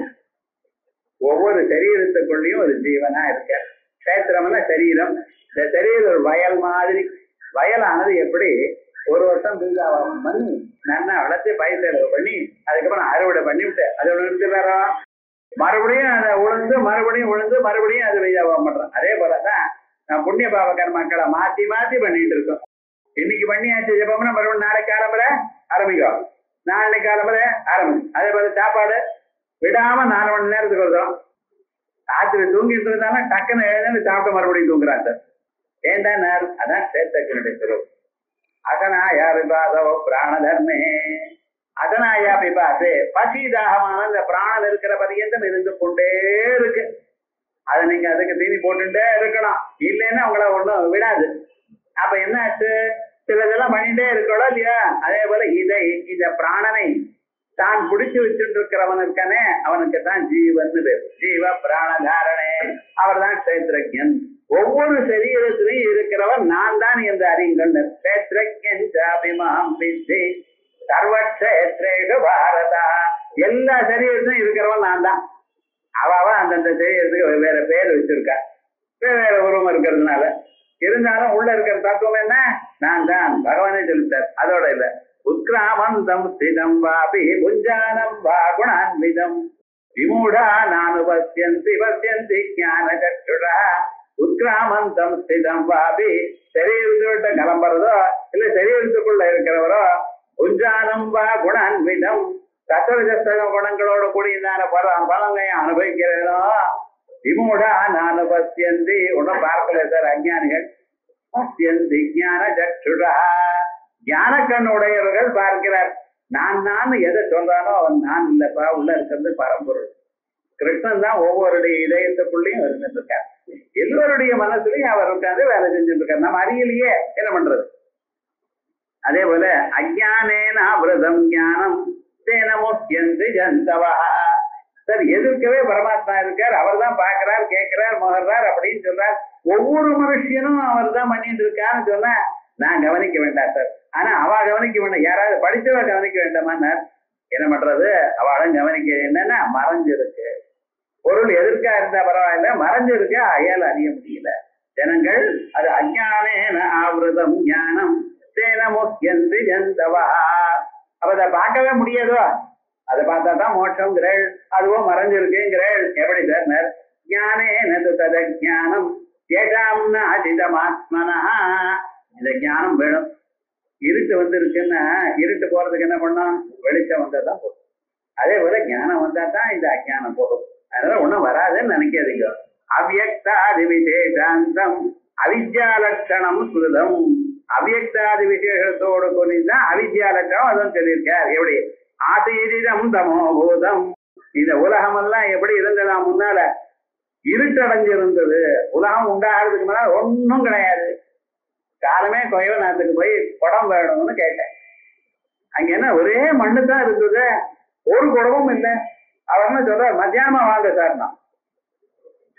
ஒவ்வொரு சரீரத்துக்குள்ளேயும் ஒரு ஜீவனா இருக்க. கஷேத்திரம்னா சரீரம். இந்த சரீரம் ஒரு வயல் மாதிரி. வயலானது எப்படி ஒரு வருஷம் பீஜாவாகம் பண்ணி நல்லா வளர்த்து பயிர் செலவு பண்ணி அதுக்கப்புறம் அறுவடை பண்ணிவிட்டு அதோட நிறுத்தி வேற மறுபடியும் அதை உழுந்து மறுபடியும் உழுந்து மறுபடியும் அது பீஜாவாகம் பண்றோம். அதே போலதான் நான் புண்ணிய பாவ கர்மாக்களை மாத்தி மாத்தி பண்ணிட்டு இருக்கோம். இன்னைக்கு பண்ணியாச்சு ஜெபம்னா மறுபடியும் நாளைக்கு காலம்பரை ஆரம்பிக்கும், நாளைக்கு காலம்பரை ஆரம்பிக்கும். அதே போல சாப்பாடு விடாம 4 மணி நேரத்துக்கு வருதோம். ராத்திரி தூங்கிட்டு இருந்தாலும் டக்குன்னு எழுந்து சாப்பிட்டு மறுபடியும் தூங்குறான் சார். ஏண்டா நேர், அதான் சேத்தனுடைய சிறப்பு. அதனாயா விபாதோ பிராண தர்மே, அதனாயா விபாசே, பசி தாகமான இந்த பிராணம் இருக்கிற பரியந்தம் இருந்து கொண்டே இருக்கு. அதை நீங்க அதுக்கு தீனி போட்டுட்டே இருக்கணும், இல்லைன்னா உங்களை ஒண்ணும் விடாது. அப்ப என்ன ஆச்சு, சிலதெல்லாம் பண்ணிட்டே இருக்கணும் இல்லையா. அதே போல இந்த பிராணனை தான் பிடிச்சு வச்சுட்டு இருக்கிறவனுக்கானே அவனுக்கு தான் ஜீவன் பேர். ஜீவ பிராணதாரணே, அவர் தான் கஷேத்ரஜன். ஒவ்வொரு சரீரத்திலையும் இருக்கிறவன் நான் தான் என்று அறியுங்கள். கஷேத்ரஜன் சாபிமாம் வித்தி சர்வக்ஷேத்ரேஷு பாரதா. எல்லா சரீரத்திலும் இருக்கிறவன் நான் தான். அவ அந்தந்த சரீரத்துக்கு வெவ்வேறு பேர் வச்சிருக்கா, வெவ்வேறு உருவம் இருக்கிறதுனால. இருந்தாலும் உள்ள இருக்கிற தத்துவம் என்ன, நான் தான். பகவானே சொல்லிட்டார். அதோட இல்ல, உத்கிராமந்தம் ஸ்திதம் வாபி புஞ்சானம் வா குணான்விதம் விமூடா நானுபஸ்யந்தி பஸ்யந்தி ஞான சக்ஷுடா. உத்கிராமந்தம் ஸ்திதம் வாபி, சரீரத்தை விட்டு கிளம்புறதோ இல்ல சரீரத்துக்குள்ள இருக்கிறவரோ, புஞ்சானம் வா குணான்விதம் தத்துவ குணங்களோட கூடியதான பலங்களையும் அனுபவிக்கிறதோ, விமூடா நானுபஸ்யந்தி, ஒன்னும் பார்க்கல சார் அஞ்ஞானிகள். பஸ்யந்தி ஞான சக்ஷுடா, ஞான கண்ணுடையவர்கள் பார்க்கிறார். நான் எதை சொல்றானோ அவன் நான் இல்லப்பா, உள்ள இருக்கிறது பரம்பொருள். கிருஷ்ணன் தான் ஒவ்வொருடைய இதயத்துக்குள்ளேயும் இருந்துட்டு இருக்கார். எல்லோருடைய மனசுலையும் அவர் உட்காந்து வேலை செஞ்சுட்டு இருக்காரு. நம்ம அறியலையே, என்ன பண்றது. அதே போல அஜ்ஞானேன விரதம் ஞானம் தேன முக்கியந்தி ஜந்தவா. சார் எதிர்க்கவே பரமாத்மா இருக்கார், அவர் தான் பாக்குறார், கேட்கிறார், முகர்றார் அப்படின்னு சொல்றார். ஒவ்வொரு மனுஷனும் அவர் தான் பண்ணிட்டு இருக்கான்னு சொன்னா நான் கவனிக்க வேண்டாம் சார். ஆனா அவ கவனிக்க வேண்டாம், யாராவது படிச்சவ கவனிக்க வேண்டாமா? என்ன பண்றது, அவளும் கவனிக்க. என்னன்னா மறைஞ்சிருக்கு பொருள், எதிர்க்கா இருந்தா பரவாயில்ல, மறைஞ்சிருக்கு, அயல் அறிய முடியல ஜனங்கள். அது அஞ்ஞானேன ஆவிரதம் ஞானம் தேனமுக்கியந்து எந்தவா. அப்ப அதை பார்க்கவே முடியாதோ, அதை பார்த்தா தான் மோட்சம்ங்கிறள், அதுவும் மறைஞ்சிருக்குங்கிறள். எப்படி சார்? ஞானே நது தத ஞானம் ஏகாம்னா அதிதமாத்மனா. இந்த ஞானம் வேணும். இருட்டு வந்துருச்சுன்னா இருட்டு போறதுக்கு என்ன பண்ணோம்? வெளிச்சம் வந்தா தான் போதும். அதே போல ஞானம் வந்தா தான் இந்த அஜானம் போகும். அதனால ஒண்ணும் வராதுன்னு நினைக்காதீங்க. அவ்யக்தாதி விசேஷாந்தம் அவித்யா லட்சணம் சுருதம். அவ்யக்தாதி விசேஷத்தோடு கொண்டுதான் அவித்யா லட்சணம் அதுவும் சொல்லியிருக்கார். எப்படி? ஆசீரிதம் தமோபூதம். இந்த உலகம் எல்லாம் எப்படி இருந்ததா? முன்னால இருட்டடைஞ்சிருந்தது. உலகம் உண்டாகிறதுக்கு முன்னால ஒன்னும் கிடையாது. காலமே கோயவநாத்துக்கு போய் குடம் வேணும்னு கேட்டேன். அங்க என்ன ஒரே மண்ணு தான் இருந்தது, ஒரு குடமும் இல்லை. அவர் என்ன சொல்ற, மத்தியானம் வாங்க சார்னா.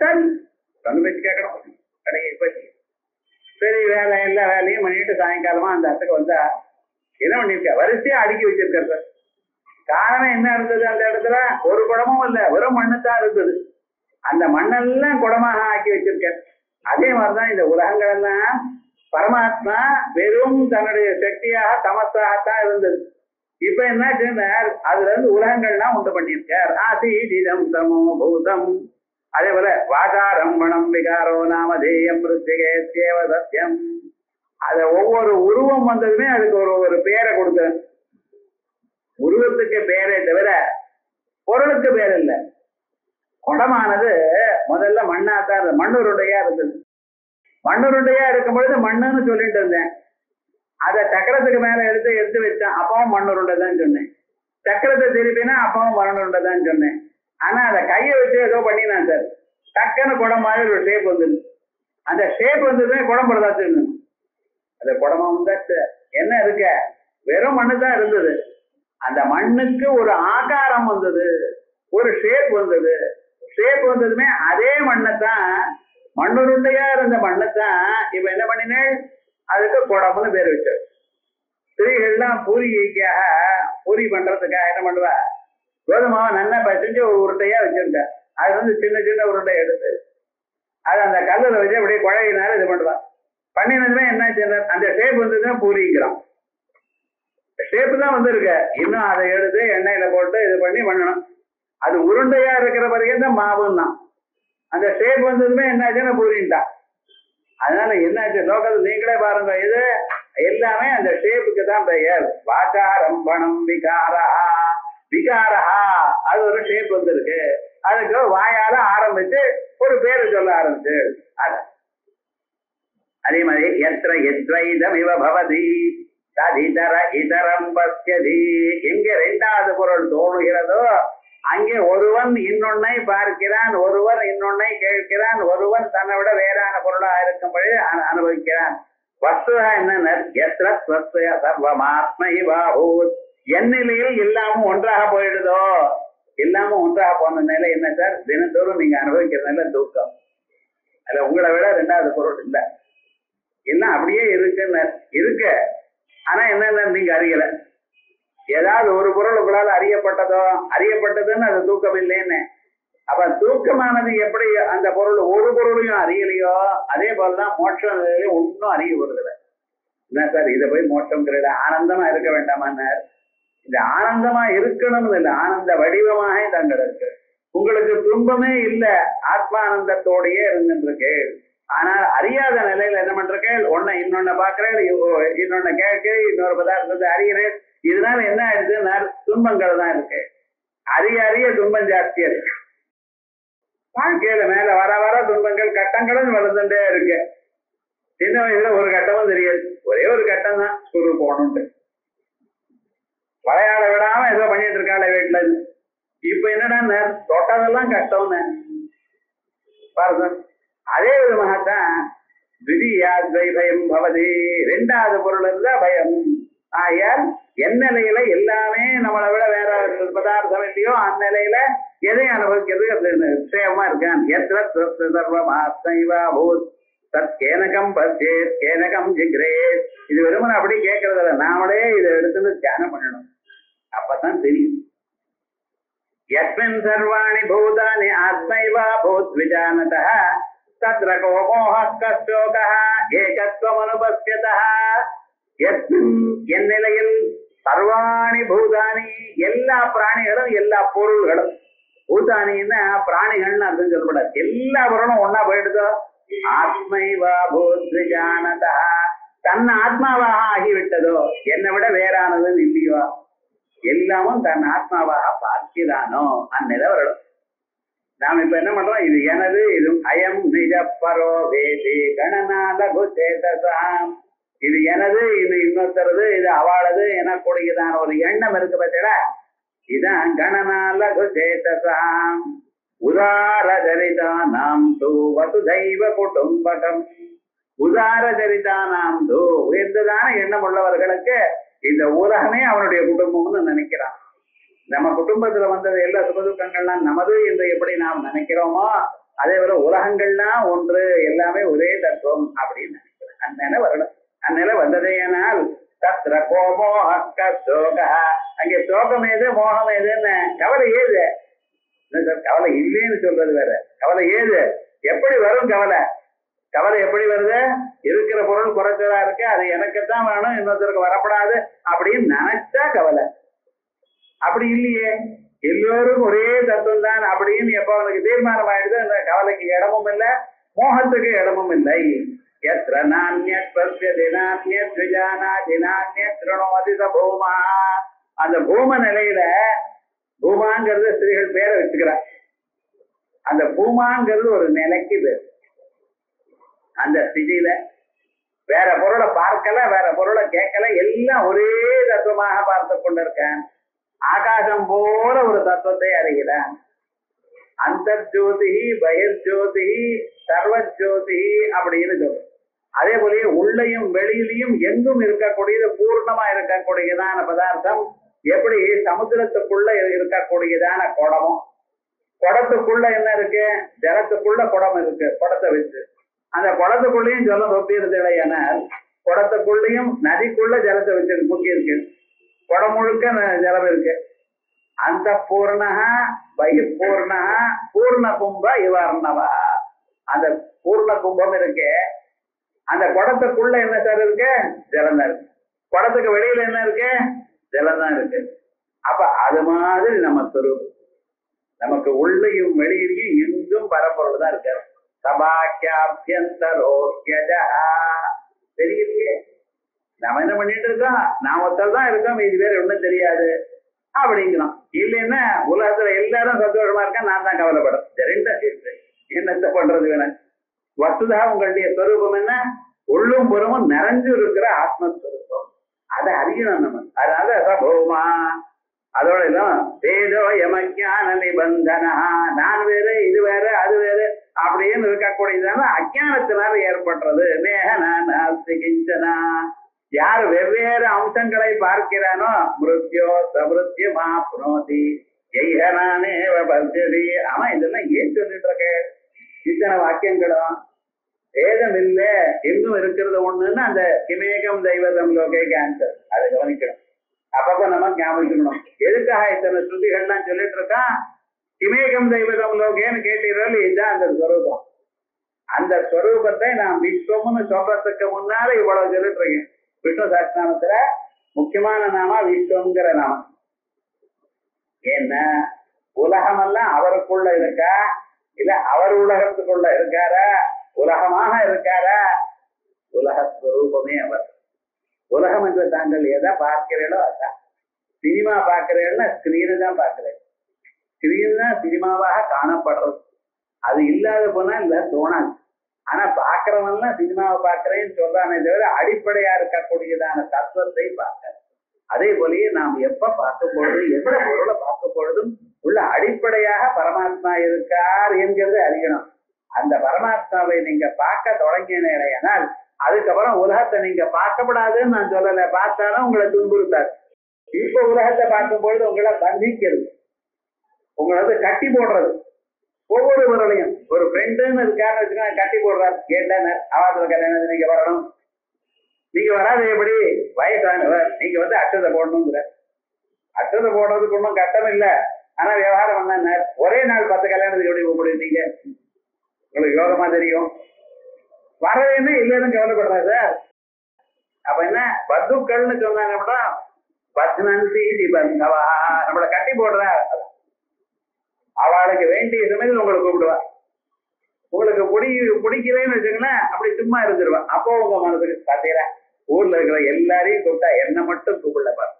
சரி கண்ணு வச்சு கேட்கணும் கடையை பற்றி. சரி வேலை எல்லா வேலையும் பண்ணிட்டு சாயங்காலமா அந்த இடத்துக்கு வந்தா என்ன பண்ணிருக்க, வரிசையா அடுக்கி வச்சிருக்க. காரணம் என்ன இருந்தது? அந்த இடத்துல ஒரு குடமும் இல்லை, வெறும் மண்ணு தான் இருந்தது. அந்த மண்ணெல்லாம் குடமாக ஆக்கி வச்சிருக்க. அதே மாதிரிதான் இந்த உலகங்கள் எல்லாம் பரமாத்மா வெறும் தன்னுடைய சக்தியாக தமசாகத்தான் இருந்தது. இப்ப என்ன சொன்னார்? அதுல இருந்து உலகங்கள்லாம் உண்டு பண்ணியிருக்கார். ஆசீதிதம் தமோ பூதம். அதே போல வாசாரம்பணம் விகாரோ நாமதேயம் பிருத்திகேத்யேவ சத்தியம். அத ஒவ்வொரு உருவம் வந்ததுமே அதுக்கு ஒரு பேரை கொடுத்த. உருவத்துக்கு பேரை தவிர பொருளுக்கு பேர் இல்லை. குடமானது முதல்ல மண்ணாத்தான் இருந்தது, மண்ணுருண்டையா இருந்தது. மண்ணுருண்டையா இருக்கும் பொழுது மண்ணுன்னு சொல்லிட்டு இருந்தேன். அதை சக்கரத்துக்கு மேல எடுத்து வச்சேன், அப்பவும் மண்ணுருண்டை தான் சொன்னேன். சக்கரத்தை திருப்பினா அப்பவும் மண்ணுருண்டை தான் சொன்னேன். ஆனா அதை கையை வச்சு ஏதோ பண்ணினான் சார், டக்குன்னு குடம் மாதிரி ஒரு ஷேப் வந்தது. அந்த ஷேப் வந்ததுமே குடம் படுதாச்சு. அந்த குடமா வந்தாச்சு. என்ன இருக்க, வெறும் மண்ணு தான் இருந்தது. அந்த மண்ணுக்கு ஒரு ஆகாரம் வந்தது, ஒரு ஷேப் வந்தது. ஷேப் வந்ததுமே அதே மண்ணைத்தான், மண்ணுருண்டையா இருந்த மண்ணைத்தான் இப்ப என்ன பண்ணினேன், அதுக்கு குடம்னு பேர் வச்சு. ஸ்திரீகள்லாம் பூரிக்காக பூரி பண்றதுக்காக என்ன பண்ணுவா, கோதுமாவை நல்லா பசஞ்சு ஒரு உருண்டையா வச்சிருந்தா. அது வந்து சின்ன சின்ன உருண்டை எடுத்து அது அந்த கல்லுல வச்சு அப்படியே குழையினால இது பண்ணுவான். பண்ணினதுமே என்ன செய்ய, அந்த ஷேப் வந்துதான் பூரிக்கிறான். ஷேப்பு தான் வந்திருக்க. இன்னும் அதை எடுத்து எண்ணெயில போட்டு இது பண்ணி பண்ணணும். அது உருண்டையா இருக்கிற வரைக்கும் தான் மாவுன்னா. அந்த ஷேப் வந்ததுமே என்னாச்சுன்னா பூரின்ட்டான். அதனால என்னாச்சு, லோகத்தில் நீங்களே பாருங்க, இது எல்லாமே அந்த ஷேப்புக்கு தான் பெயர். வாசாரம்பணம் விகாரஹா. விகாரஹா அது ஒரு ஷேப் வந்திருக்கு. அதுக்கு வாயால ஆரம்பிச்சு ஒரு பேரு சொல்ல ஆரம்பிச்சு. அதே மாதிரி எத்திர எத்வைதம் இவ பவதி ததிதர இதரம் பஸ்யதி. எங்க ரெண்டாவது பொருள் தோணுகிறதோ அங்கே ஒருவன் இன்னொன்னை பார்க்கிறான், ஒருவர் இன்னொன்னை கேட்கிறான், ஒருவன் தன்னை விட வேறான பொருளா இருக்கும்படி அனுபவிக்கிறான். வஸ்துவா என்ன, எத்திர ஸ்வஸ்ய சர்வமாத்ம இவாபூத். என்னிலையில் எல்லாமும் ஒன்றாக போயிடுதோ, எல்லாமும் ஒன்றாக போன நிலை என்ன சார், தினத்தோறும் நீங்க அனுபவிக்கிறதுனால தூக்கம். அதுல உங்களை விட ரெண்டாவது பொருள் இல்லை, எல்லாம் அப்படியே இருக்குன்னு இருக்க. ஆனா என்னென்ன நீங்க அறியல. ஏதாவது ஒரு பொருள் உங்களால் அறியப்பட்டதுன்னு அது தூக்கம் இல்லைன்னு. அப்ப தூக்கமானது எப்படி அந்த பொருள் ஒரு பொருளையும் அறியலையோ அதே போலதான் மோட்சம் ஒன்னும் அறிய வருதில்லை. என்ன சார் இதை போய் மோட்சம் கிடையாது, ஆனந்தமா இருக்க வேண்டாமான்னு. இந்த ஆனந்தமா இருக்கணும்னு இல்லை, ஆனந்த வடிவமாக தங்கள் இருக்கு. உங்களுக்கு துன்பமே இல்லை, ஆத்மானந்தத்தோடையே இருந்துருக்கு. ஆனால் அறியாத நிலையில என்ன பண்றேன், ஒன்ன இன்னொன்ன பாக்குறேன், இன்னொன்ன கேட்க, இன்னொரு பதார்த்தத்தை அறிகிறேன். இதனால என்ன ஆயிடுது, துன்பங்கள் தான் இருக்கு. அறிய துன்பம் ஜாஸ்தியா இருக்கு. வாழ்க்கையில மேல வர வர துன்பங்கள் கட்டங்களும் வளர்ந்துட்டே இருக்கு. சின்ன வயசுல ஒரு கட்டமும் தெரியாது, ஒரே ஒரு கட்டம் தான் ஸ்கூலுக்கு போகணும்ட்டு. விளையாட விடாம ஏதோ பண்ணிட்டு இருக்காள வீட்டுல. இப்ப என்னடா தொட்டதெல்லாம் கஷ்டம்னு பாருங்க. அதே விதமாகத்தான் திடீயாத்வை பயம் பவதி. ரெண்டாவது பொருள் இருந்தா பயம். ஆயால் என் நிலையில எல்லாமே நம்மளை விட வேற பதார்த்தம் இல்லையோ அந்நிலையில எதையும் அனுபவிக்கிறது அது நிச்சயமா இருக்கான். கேனகம் பச்சேத் கேனகம் ஜிக்ரேத். இது வெறுமனை அப்படி கேட்கறதில்ல, நாமளே இதை எடுத்துட்டு தியானம் பண்ணணும். அப்பதான் தெரியும். யஸ்மின் சர்வாணி பூதானி ஆத்மைவா பூத் விஜானதः தத்ர கோ மோஹः கஸ்யோகः ஏகத்வம் அனுபஸ்யதः. யஸ்மின் என் நிலையில் சர்வாணி பூதானி எல்லா பிராணிகளும் எல்லா பொருள்களும், பூதானின்னா பிராணிகள்னு அர்த்தம் சொல்லப்படாது, எல்லா பொருளும் ஒன்னா போயிடுதோ. ஆத்மைவா பூத் விஜானதः தன் ஆத்மாவாக ஆகிவிட்டதோ, என்னை விட வேறானதுன்னு இல்லையோ, எல்லாமும் தன் ஆத்மாவாக பார்க்கிறானோ அந்நிலை வரணும். நாம் இப்ப என்ன பண்றோம், இது எனது, இது அயம் நிஜ பரோ வேதி கணனா லகு சேதசாம், இது எனது, இது இன்னொருத்தரது, இது அவளது எனக்கூடியதான ஒரு எண்ணம் இருக்கு பார்த்தா, இதான் கணனா லகு சேதசாம். உதார சரிதானாம் தூ வசுதைவ குடும்பகம். உதார சரிதானாம் தூ உயர்ந்ததான எண்ணம் உள்ளவர்களுக்கு இந்த உலகமே அவனுடைய குடும்பம்னு நினைக்கிறான். நம்ம குடும்பத்துல வந்தது எல்லா சுகதுக்கங்கள்லாம் நமது என்று எப்படி நாம் நினைக்கிறோமோ, அதே போல உலகங்கள்லாம் ஒன்று, எல்லாமே ஒரே தத்துவம் அப்படின்னு நினைக்கிறேன். அந்நிலை வரணும். அந்நிலை வந்ததேனால் தத்ர கோமோ அக்க சோக. அங்கே சோகம் ஏது மோகம் ஏதுன்னு கவலை ஏது? கவலை இல்லைன்னு சொல்றது வேற. கவலை ஏது? எப்படி வரும் கவலை? கவலை எப்படி வருது? இருக்கிற பொருள் குறைச்சதா இருக்கு, அது எனக்குத்தான் வேணும், இன்னொருத்தருக்கு வரப்படாது அப்படின்னு நினைச்சா கவலை. அப்படி இல்லையே, எல்லோரும் ஒரே தத்துவம் தான் அப்படின்னு எப்ப அவனுக்கு தீர்மானம் ஆயிடுது, அந்த கவலைக்கு இடமும் இல்லை, மோகத்துக்கு இடமும் இல்லை. எத்திர நானியத் பஸ்யதி நானியத் விஜானாதி நானியத் த்ருணோதி ச பூமா. அந்த பூம நிலையில, பூமாங்கிறது ஸ்திரீகள் பேரை வச்சுக்கிறார். அந்த பூமாங்கிறது ஒரு நிலைக்கு பேர். அந்த ஸ்திதியில வேற பொருளை பார்க்கல, வேற பொருளை கேட்கல, எல்லாம் ஒரே தத்துவமாக பார்த்து கொண்டிருக்கேன். ஆகாசம் போல ஒரு தத்துவத்தை அறிகிறான். அந்தர்ஜோதி பகிர்ஜோதி சர்வஜோதி அப்படின்னு சொல்றோம். அதே போலயே உள்ளையும் வெளியிலையும் எங்கும் இருக்கக்கூடியது, பூர்ணமா இருக்கக்கூடியதான பதார்த்தம். எப்படி சமுத்திரத்துக்குள்ள இருக்கக்கூடியதான குடமும், குடத்துக்குள்ள என்ன இருக்கு, ஜலத்துக்குள்ள குடம் இருக்கு, குடத்தை வச்சு அந்த குடத்துக்குள்ளேயும் ஜலம் ரொப்பிடுது இல்லையானால், குடத்துக்குள்ளேயும் நதிக்குள்ள ஜலத்தை வச்சு முக்கி இருக்கு, குடம் முழுக்க ஜலம் இருக்கு. அந்த பூர்ணகா பகிர்பூர்ணகா பூர்ண கும்ப இவர்ணவா. அந்த பூர்ண கும்பம் இருக்கு, அந்த குடத்துக்குள்ள என்ன சார் இருக்கு? ஜலம் தான் இருக்கு. குடத்துக்கு வெளியில என்ன இருக்கு? ஜலம் தான் இருக்கு. அப்ப அது மாதிரி நம்ம சொரூபம், நமக்கு உள்ளையும் வெளியிலையும் எங்கும் பரப்பொருள் தான் இருக்காரு. சபாக்கியாபியந்தரோக்யஜா. தெரியலையே, நம்ம என்ன பண்ணிட்டு இருக்கோம்? நான் ஒருத்தர் தான் இருக்கோம், இது வேற ஒண்ணும் தெரியாது அப்படிங்கிறோம். இல்லைன்னா உலகத்துல எல்லாரும் சந்தோஷமா இருக்கா, நான் தான் கவலைப்படும். என்னத்தை பண்றது வேணும்? வசுதா உங்களுடைய ஸ்வரூபம் என்ன? உள்ளும் புறமும் நிறைஞ்சு இருக்கிற ஆத்மஸ்வரூபம். அதை அறியணும் நம்ம. அதனால சபோமா அதோட எல்லாம் வேதோ யமஜான நிபந்தனா, நான் வேறு இது வேற அது வேறு அப்படின்னு இருக்கக்கூடியதான அஜானத்தினால ஏற்படுறது. நேஹனாஸ்தி கிஞ்சனா. யார் வெவ்வேறு அம்சங்களை பார்க்கிறானோ மிருத்யோ சமிருத்யமாப்னோதி ஜெய்ஹனானேவ பர்ஜதி. ஆமா, இதெல்லாம் ஏன் சொல்லிட்டு இருக்க? இத்தனை வாக்கியங்களும் வேதம் இல்ல, எங்கும் இருக்கிறது ஒண்ணுன்னு அந்த கிமேகம் தெய்வதம் லோகே கேன்சர், அதை கவனிக்கணும். அப்பப்ப நம்ம ஞாபகிக்கணும், எதுக்காக இத்தனை ஸ்ருதிகள்லாம் சொல்லிட்டு இருக்கான். கிமேகம் தெய்வதம் லோகேன்னு கேட்டீர்கள், இதுதான் அந்த ஸ்வரூபம். அந்த ஸ்வரூபத்தை நான் விஸ்வம்னு சொல்றதுக்கு முன்னால இவ்வளவு சொல்லிட்டு இருக்கேன். விஷ்ணு சஹஸ்ரநாமத்துல முக்கியமான நாம விஸ்வம்ங்கிற நாமம். ஏன்னா உலகமெல்லாம் அவருக்குள்ள இருக்கா, இல்ல அவர் உலகத்துக்குள்ள இருக்காரா, உலகமாக இருக்காரா? உலகஸ்வரூபமே அவர். உலகம் என்று தாங்கள் எதை பார்க்கிறீர்களோ அதான். சினிமா பார்க்கிறீர்கள்னா ஸ்கிரீனு தான் பார்க்கிறேன். ஸ்கிரீன் தான் சினிமாவாக காணப்படுறது. அது இல்லாத போனா இல்ல தோணாது. ஆனா பார்க்கிறவன்லாம் சினிமாவை பார்க்கிறேன்னு சொல்றானே தவிர அடிப்படையா இருக்கக்கூடியதான தத்துவத்தை பார்க்க. அதே போலயே நாம் எப்ப பார்க்கும் பொழுது, எந்த பொருளை பார்க்கும் பொழுதும் உள்ள அடிப்படையாக பரமாத்மா இருக்கார் என்கிறது அறியணும். அந்த பரமாத்மாவை நீங்க பார்க்க தொடங்கினால் அதுக்கப்புறம் உலகத்தை நீங்க பார்க்கப்படாதுன்னு நான் சொல்லல, பார்த்தாலும் உங்களை துன்புறுத்தாரு. இப்ப உலகத்தை பார்க்கும் பொழுது உங்களை பந்திக்கிறது, உங்களை வந்து கட்டி போடுறது. ஒவ்வொரு முறையும் ஒரு ஃப்ரெண்டுன்னு இருக்காருன்னு வச்சுக்கோங்க, கட்டி போடுறாரு. கேட்டான அவாத்துல கல்யாணம் நீங்க வரணும், நீங்க வராது எப்படி, வயசானவர் நீங்க வந்து அச்சதை போடணுங்கிற. அச்சதை போடுறதுக்கு ஒன்றும் கட்டம் இல்லை, ஆனா விவகாரம் பண்ண ஒரே நாள் 10 கல்யாணத்துக்கு எப்படி போக முடியும்? நீங்க உங்களுக்கு யோகமா தெரியும், வரவேன்னு இல்லைன்னு கவலைப்படுறா சார். அப்ப என்ன பத்துக்கள்னு சொன்னாங்க அப்படின்னா பத்னந்தி பந்தவா, நம்மளை கட்டி போடுற. அவளுக்கு வேண்டிய சமயத்தில் உங்களை கூப்பிடுவா. உங்களுக்கு பிடிக்கிறேன்னு வச்சுங்களேன், அப்படி சும்மா இருந்துருவா. அப்போ உங்க மனசுக்கு பார்த்தீங்களா, ஊர்ல இருக்கிற எல்லாரையும் கூப்பிட்டா என்ன மட்டும் கூப்பிடல பாரு,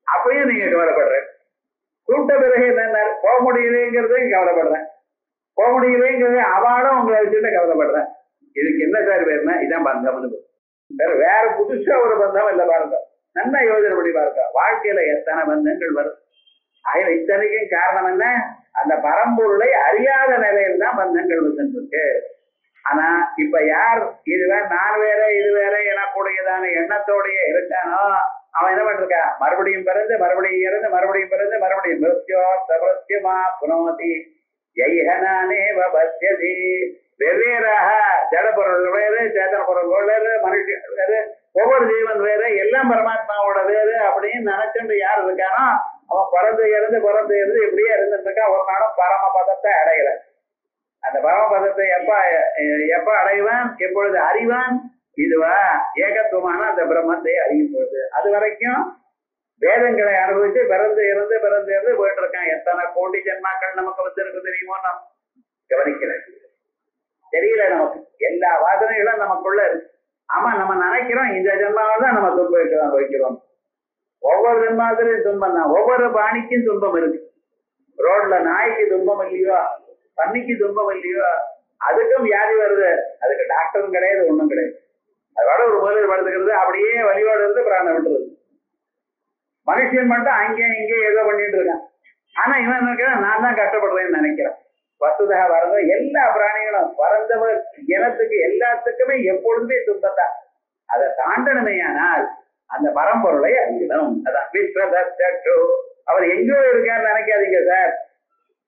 அப்பயும் நீங்க கவலைப்படுற. கூப்பிட்ட பிறகு என்ன போக முடியலைங்கிறதையும் கவலைப்படுறேன், போக முடியலைங்கிறது அவளும் உங்களை வச்சுட்டு கவலைப்படுறேன். இதுக்கு என்ன சார் பேருனா இதான் பந்தம்னு. வேற புதுசா ஒரு பந்தம் இல்லை பாருங்க. நல்லா யோசனை பண்ணி பாருங்க, வாழ்க்கையில எத்தனை பந்தங்கள் வரும். ஆக இத்தனைக்கும் காரணம் என்ன, அந்த பரம்பொருளை அறியாத நிலையில் தான் பந்தங்கள் வந்துருக்கு. ஆனா இப்ப யார் இதுவே நான் வேற இது வேற எனக்கூடியதான எண்ணத்தோடைய இருக்கானோ அவன் என்ன பண்ணிருக்கா, மறுபடியும் பிறந்து மறுபடியும் இறந்து மறுபடியும் பிறந்து மறுபடியும் மிருத்யோமா புனோதி யைஹனானேவ பத்யதி. வெவ்வேறாக ஜட பொருள் வேறு, சேதன பொருள் வேறு, மனுஷன் வேறு, ஒவ்வொரு ஜீவன் வேறு, எல்லாம் பரமாத்மாவோட வேறு அப்படின்னு நினைச்சுட்டு யார் இருக்கானோ அவன் பிறந்து இருந்து இப்படியே இருந்துட்டு இருக்கா. ஒரு நாளும் பரமபதத்தை அடையல. அந்த பரமபதத்தை எப்ப அடைவான், எப்பொழுது அறிவான், இதுவா ஏகத்துவமான அந்த பிரம்மத்தை அறியும் பொழுது. அது வரைக்கும் வேதங்களை அனுபவிச்சு பிறந்து இருந்து போயிட்டு இருக்கான். எத்தனை கோடி ஜென்மாக்கள் நமக்கு வந்திருக்கு தெரியுமோ, நாம் கவனிக்கிறேன், தெரியல. நமக்கு எல்லா வாசனைகளும் நமக்குள்ள இருக்கு. ஆமா, நம்ம நினைக்கிறோம் இந்த ஜென்மாவை தான் நம்ம துன்பம் வைக்கிறோம். ஒவ்வொரு ஜென்மாத்திலையும் துன்பம் தான். ஒவ்வொரு பிராணிக்கும் துன்பம் இருக்கு. ரோட்ல நாய்க்கு துன்பம் இல்லையோ, பன்னிக்கு துன்பம் இல்லையோ, அதுக்கும் வியாதி வருது. அதுக்கு டாக்டரும் கிடையாது, ஒண்ணும் கிடையாது. அதோட ஒரு முதலில் படுத்துக்கிறது, அப்படியே வலியோடு இருந்து பிராணம் விட்டுறது. மனுஷன் மட்டும் அங்கேயும் இங்கேயும் ஏதோ பண்ணிட்டு இருக்கான். ஆனா இவன் நினைக்கிறான் நான் தான் கஷ்டப்படுறேன்னு நினைக்கிறான். வசுதா வரத எல்லா பிராணிகளும் பறந்தவர் இனத்துக்கு எல்லாத்துக்குமே எப்பொழுதுமே துன்பத்தான். அதை தாண்டனமையானால் அந்த பரம்பொருளை அறியணும். அதான் விஸ்வதோ. அவர் எங்கோ இருக்காருன்னு நினைக்காதீங்க சார்,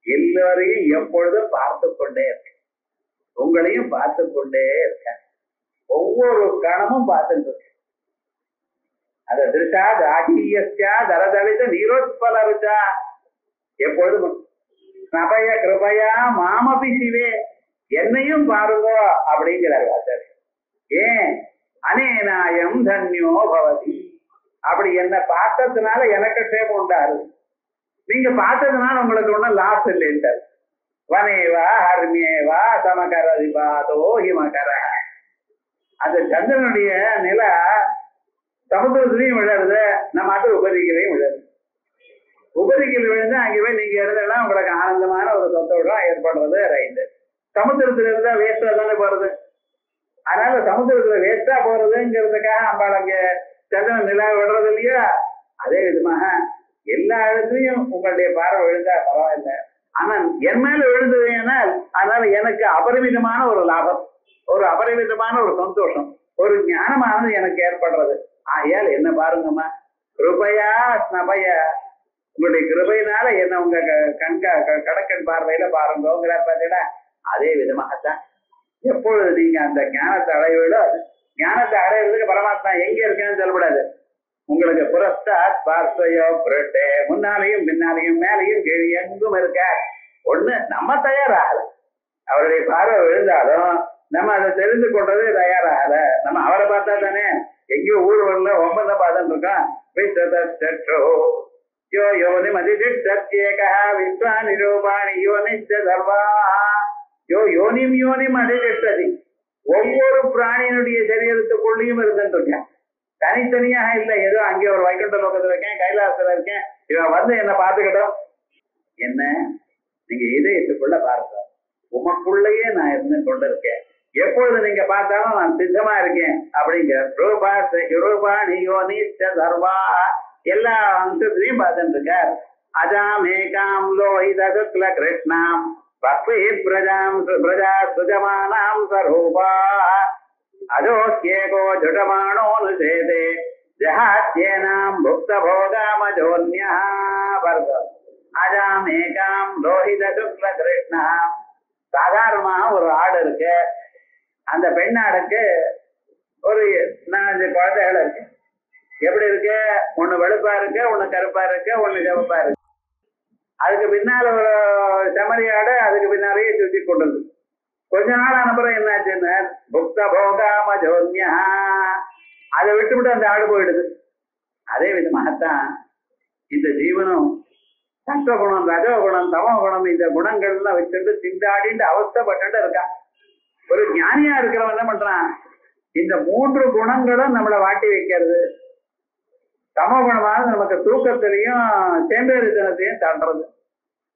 எல்லோரையும் எப்பொழுதும் பார்த்து கொண்டே இருக்க, உங்களையும் பார்த்து கொண்டே இருக்க, ஒவ்வொரு கணமும் பார்த்துட்டு இருக்க. அந்த திருஷா தாகியஸ்யா தரதளித்த நீரோத்பலருச்சா எப்பொழுதும் நபய கிருபையா மாமபி சிவே, என்னையும் பாருங்கோ அப்படிங்கிறார் ஆச்சாரியர். ஏன் அனேனாயம் தன்யோ பவதி, அப்படி என்ன பார்த்ததுனால எனக்கு க்ஷேமம் உண்டாரு, நீங்க பார்த்ததுனால உங்களுக்கு ஒன்றும் லாஸ் இல்லைன்றார். வனேவா ஹர்மியேவா சமகரதிபாதோ ஹிமகர. அந்த சந்திரனுடைய நில சமுத்திரத்திலையும் விழருது, நம்ம அது உபரிகளையும் விழருது. உபரிகள் விழுந்து அங்கே போய் நீங்க இருந்தெல்லாம் உங்களுக்கு ஆனந்தமான ஒரு சந்தோஷம் ஏற்படுறது ரைட்டு. சமுத்திரத்துல இருந்தா வேஸ்டா தானே போறது. அதனால சமுத்திரத்துல வேஸ்டா போறதுங்கிறதுக்காக அம்பாள் அங்க சந்திரன் நிலா விடுறது இல்லையா. அதே விதமாக எல்லா இடத்துலையும் உங்களுடைய பார்வை விழுந்தா பரவாயில்லை. ஆனா என் மேல விழுந்தது ஏனால் அதனால எனக்கு அபரிமிதமான ஒரு லாபம், ஒரு அபரிமிதமான ஒரு சந்தோஷம், ஒரு ஞானமானது எனக்கு ஏற்படுறது. ஆகையால் என்ன பாருங்கம்மா, கிருபையா ஸ்னபய, உங்களுடைய கிருபையினால என்ன உங்க கடக்கன் பார்வையில பாருங்கிற பார்த்தீங்கன்னா. அதே விதமாகத்தான் எப்பொழுது நீங்க அந்த ஞானத்தை அடைவீடோ, ஞானத்தை அடையிறதுக்கு பரமாத்மா எங்க இருக்கேன்னு சொல்லக்கூடாது. உங்களுக்கு புரஸ்தாத் பார்த்தையோ புரட்டே, முன்னாலையும் பின்னாலையும் மேலையும் கீழே எங்கும் இருக்க. ஒண்ணு நம்ம தயாராகல, அவருடைய பார்வை விழுந்தாலும் நம்ம அதை தெரிந்து கொண்டது தயாராகல. நம்ம அவரை பார்த்தா தானே, எங்கேயோ ஊர்வல ஒன்பத பார்த்துட்டு இருக்கோம். யோ யோனி மதிதிஷ்டத்யேகா விஸ்வா நிரூபாணி யோனிச்ச சர்வா. யோ யோனிம் யோனிம் அதிதிஷ்டதி. ஒவ்வொரு பிராணியினுடைய சரீரத்துக்குள்ளேயும் இருந்துட்டு இருக்கேன், தனித்தனியாக இல்லை. ஏதோ அங்கே ஒரு வைகுண்ட லோகத்துல இருக்கேன், கைலாசத்துல இருக்கேன், இவன் வந்து என்ன பார்த்துக்கிட்டோம். என்ன நீங்க இதயத்துக்குள்ள பாருங்க, உமக்குள்ளேயே நான் இருந்து கொண்டு இருக்கேன். எப்பொழுது நீங்க பார்த்தாலும் நான் சித்தமா இருக்கேன் அப்படிங்கிற ரூபாணி யோனிச்ச சர்வா எல்லா அம்சத்திலையும் பார்த்துட்டு இருக்கார். அஜாமேகாம் லோஹித சுக்ல கிருஷ்ணாம் பக்வி பிரஜாம் பிரஜா சுஜமானாம் சரூபா. அதோஸ்யேகோ ஜுடமானோனுசேதே ஜஹாத்யேனாம் புக்த போகாமஜோன்யா வர்க்கம் அஜாமேகாம் லோஹித சுக்ல கிருஷ்ணா. சாதாரணமா ஒரு ஆடு இருக்கு, அந்த பெண்ணாடுக்கு ஒரு 4 குழந்தைகள் இருக்கு. எப்படி இருக்கு? ஒண்ணு வெளுப்பா இருக்கு, ஒண்ணு கருப்பா இருக்கு, ஒண்ணு சிவப்பா இருக்கு. அதுக்கு பின்னால ஒரு செமறி ஆடு அதுக்கு பின்னாலேயே சுத்தி கொண்டது. கொஞ்ச நாள் அனுப்புறம் என்னாச்சுன்னு புக்த போகாம ஜோன்யா, அதை விட்டு அந்த ஆடு போயிடுது. அதே விதமாகத்தான் இந்த ஜீவனும் சத்துவகுணம், ரஜோகுணம், தமோகுணம், இந்த குணங்கள்லாம் வச்சுட்டு திண்டாடிட்டு அவஸ்தைப்பட்டு இருக்கான். ஒரு ஞானியா இருக்கிறவன் என்ன பண்றான்? இந்த 3 குணங்களும் நம்மளை வாட்டி வைக்கிறது. தமோகுணமானது நமக்கு தூக்கத்திலையும் சேம்பேரித்தனத்தையும் தள்ளுறது.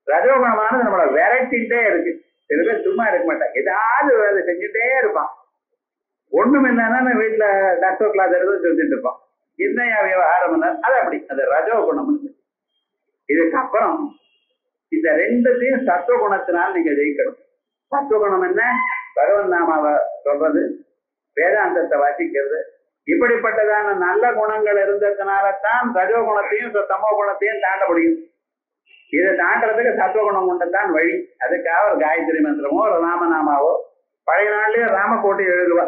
ரஜோகுணமானது நம்மளை விரட்டிகிட்டே இருக்கு. சில பேர் சும்மா இருக்க மாட்டான், ஏதாவது வேலை செஞ்சுட்டே இருப்பான். ஒண்ணும் இல்லைன்னா வீட்டுல டாக்டர் கிளாஸ் எடுத்து செஞ்சுட்டு இருப்பான். என்னையா விவகாரம்? அது அப்படி, அது ரஜோகுணம். இதுக்கப்புறம் இந்த 2த்தையும் சத்துவகுணத்தினால் நீங்க ஜெயிக்கணும். சத்துவகுணம் என்ன? பகவன் நாமாவை சொல்றது, வேதாந்தத்தை வாசிக்கிறது. இப்படிப்பட்டதான நல்ல குணங்கள் இருந்ததுனால்தான் ரஜோகுணத்தையும் தமோ குணத்தையும் தாண்ட முடியும். இதை தாண்டறதுக்கு சத்துவகுணம் கொண்டுதான் வழி. அதுக்காக ஒரு காயத்ரி மந்திரமோ ஒரு ராமநாமாவோ, பழைய நாள்லயே ராமகோட்டை எழுதுவா,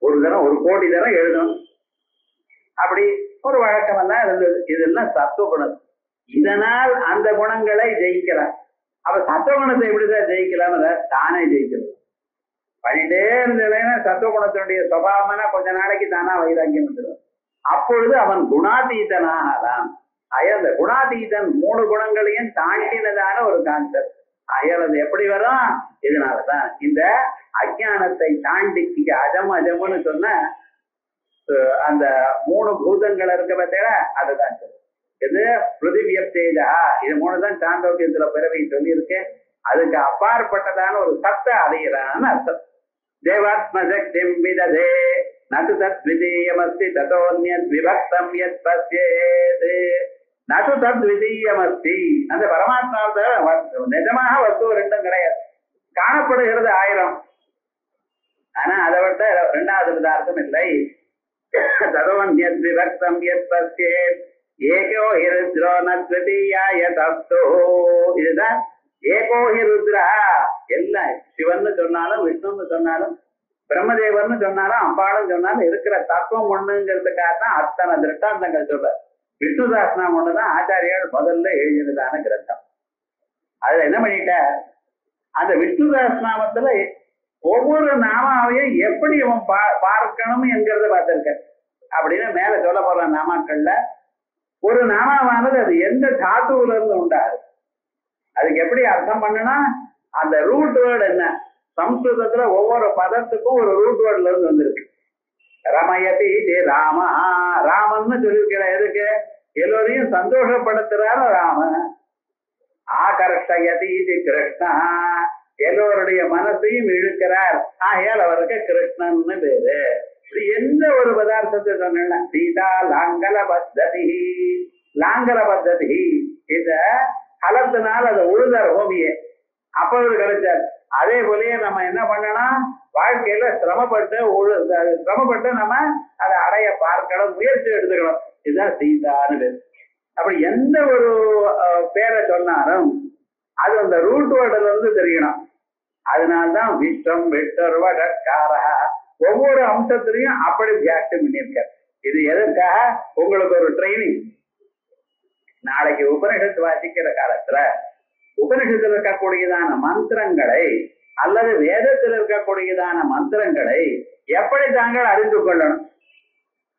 ஒரு தரம் 1 கோடி தரம் எழுதணும். அப்படி ஒரு வழக்கம் எல்லாம் இருந்தது. இதெல்லாம் சத்துவகுணம். இதனால் அந்த குணங்களை ஜெயிக்கலாம். அப்ப சத்துவகுணத்தை எப்படிதான் ஜெயிக்கலாம்? தானே ஜெயிக்கிறது. பண்ணிட்டே இருந்ததுன்னா சத்துவகுணத்தினுடைய சுபாவம்னா கொஞ்ச நாளைக்கு தானா வைராக்கியம் வந்துடும். அப்பொழுது அவன் குணாதீதனாகலாம். அந்த குணாதீதன் 3 குணங்களையும் தாண்டினதான ஒரு கான்செப்ட். அது எப்படி வரும்? இதனாலதான் இந்த அஜானத்தை தாண்டி இங்க அஜம்னு சொன்ன அந்த 3 பூதங்கள் இருக்க பார்த்தா அதுதான் இது பிருதிவியப்தேஜா. இது 3 தான் சாந்தோக்கியத்துல பிறவை சொல்லி இருக்கேன். அதுக்கு அப்பாற்பட்டதான ஒரு சத்தை அடையிறான்னு அர்த்தம். தேவாத்மசக்திம் விததே நது தத்விதீயமஸ்தி ததோன்யத் விபக்தம் யத் பஸ்யேத். நது தத்விதீயமஸ்தி, அந்த பரமாத்மாவுக்கு நிஜமாக வஸ்து 2 கிடையாது. காணப்படுகிறது 1000, ஆனா அதை விட்ட 2வது பதார்த்தம் இல்லை. ததோன்யத் விபக்தம் யத் பஸ்யேத் ஏகோ ஹிருத்ரோ நத்விதீயாய தப்தோ. இதுதான் ஏகோஹி ருத்ரா. எல்லாம் சிவன்னு சொன்னாலும் விஷ்ணுன்னு சொன்னாலும் பிரம்மதேவர்னு சொன்னாலும் அம்பாளும் சொன்னாலும் இருக்கிற தத்துவம் ஒண்ணுங்கிறதுக்காகத்தான் அத்தனை திருஷ்டாந்தங்கள் சொல்ற. விஷ்ணு சாஸ்திரம் ஒண்ணுதான் ஆச்சாரியால் முதல்ல எழுதினதான கிரந்தம். அதுல என்ன பண்ணிட்ட, அந்த விஷ்ணு சாஸ்திரநாமத்துல ஒவ்வொரு நாமாவையும் எப்படி அவன் பார்க்கணும் என்கிறத பார்த்திருக்க. அப்படின்னு மேல சொல்ல போற நாமாக்கள்ல ஒரு நாமாவானது அது எந்த தாத்துவுல இருந்து உண்டாது, அதுக்கு எப்படி அர்த்தம் பண்ணனா, அந்த ரூட் வேர்டு என்ன. சம்ஸ்கிருதத்துல ஒவ்வொரு பதத்துக்கும் ஒரு ரூட் வேர்ட்ல இருந்து வந்திருக்கு. ரமயதி ராம, ராமன்னு சொல்லியிருக்கிற எதுக்கு? எல்லோரையும் சந்தோஷப்படுத்துறாரு ராம. ஆகர்ஷயதி கிருஷ்ணா, எல்லோருடைய மனசையும் இழுக்கிறார், ஆகையால் அவருக்கு கிருஷ்ணன்னு பேரு. எந்த ஒரு பதார்த்தத்தை சொன்ன சீதா லாங்கல பத்ததி, லாங்கல பத்ததி இந்த கலத்தினால் அதை உழுதார் பூமியே, அப்ப அவரு கிடைச்சார். அதே போலயே நம்ம என்ன பண்ணணும், வாழ்க்கையில சிரமப்பட்டு நம்ம அதை அடைய பார்க்கணும், முயற்சி எடுத்துக்கணும். இதுதான் சீதான்னு பேர். அப்படி எந்த ஒரு பேரை சொன்னாலும் அது அந்த ரூட் வேர்டுல இருந்து தெரியணும். அதனால்தான் விஷ்டம் விட்டர்வடக்காரா ஒவ்வொரு அம்சத்திலையும் அப்படி வியாக்கியம் பண்ணியிருக்க. இது எதற்காக? உங்களுக்கு ஒரு ட்ரைனிங். நாளைக்கு உபனிஷத்து வாசிக்கிற காலத்துல உபனிஷத்துல இருக்கக்கூடியதான மந்திரங்களை அல்லது வேதத்தில் இருக்கக்கூடியதான மந்திரங்களை எப்படி தாங்கள் அறிந்து கொள்ளணும்.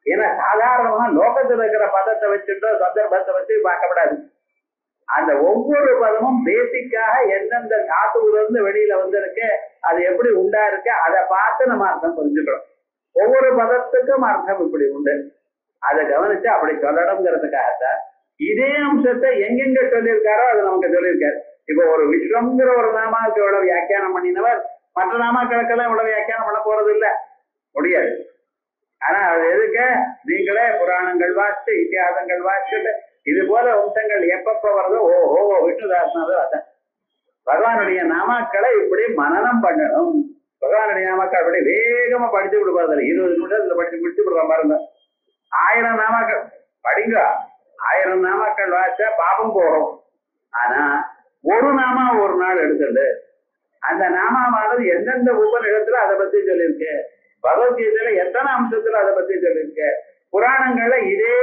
ஏன்னா சாதாரணமா லோகத்தில் இருக்கிற பதத்தை வச்சுட்டோ சந்தர்ப்பத்தை வச்சு பார்க்கப்படாது. அந்த ஒவ்வொரு பதமும் பேசிக்காக எந்தெந்த தாத்துவுல இருந்து வெளியில வந்திருக்கு, அது எப்படி உண்டா இருக்கு, அதை பார்த்து நம்ம அர்த்தம் புரிஞ்சுக்கணும். ஒவ்வொரு பதத்துக்கும் அர்த்தம் இப்படி உண்டு, அதை கவனிச்சு அப்படி சொல்லணுங்கிறதுக்காகத்தான் இதே அம்சத்தை எங்கெங்க சொல்லியிருக்காரோ அதை நமக்கு சொல்லியிருக்காரு. இப்போ ஒரு விஸ்வம்ங்கிற ஒரு நாமாவுக்கு இவ்வளவு வியாக்கியானம் பண்ணினவர் மற்ற நாமாக்களுக்கெல்லாம் இவ்வளவு வியாக்கியானம் பண்ண போறது இல்லை, முடியாது. ஆனா அது எதுக்கு? நீங்களே புராணங்கள் வாசிச்சு இத்தியாசங்கள் வாசிச்சுட்டு இது போல வம்சங்கள் எப்பப்ப வருதோ ஓஹோ விஷ்ணுதாசனாவது அதான் பகவானுடைய நாமாக்களை இப்படி மனனம் பண்ணணும். பகவானுடைய நாமாக்கள் அப்படி வேகமா படிச்சு விடுப்பாரு. 20 நிமிஷத்துல படிச்சு முடிச்சு விடுறான் பாருங்க. 1000 நாமாக்கள் படிங்க. 1000 நாமாக்கள் வாச்சா பாபம் போகும். ஆனா ஒரு நாமா ஒரு நாள் எடுத்துட்டு அந்த நாமாவானது எந்தெந்த உபநிடத்துல அதை பத்தி சொல்லியிருக்கு, பகவத்கீதையில எத்தனை அம்சத்துல அதை பத்தி சொல்லியிருக்கு, புராணங்கள்ல இதே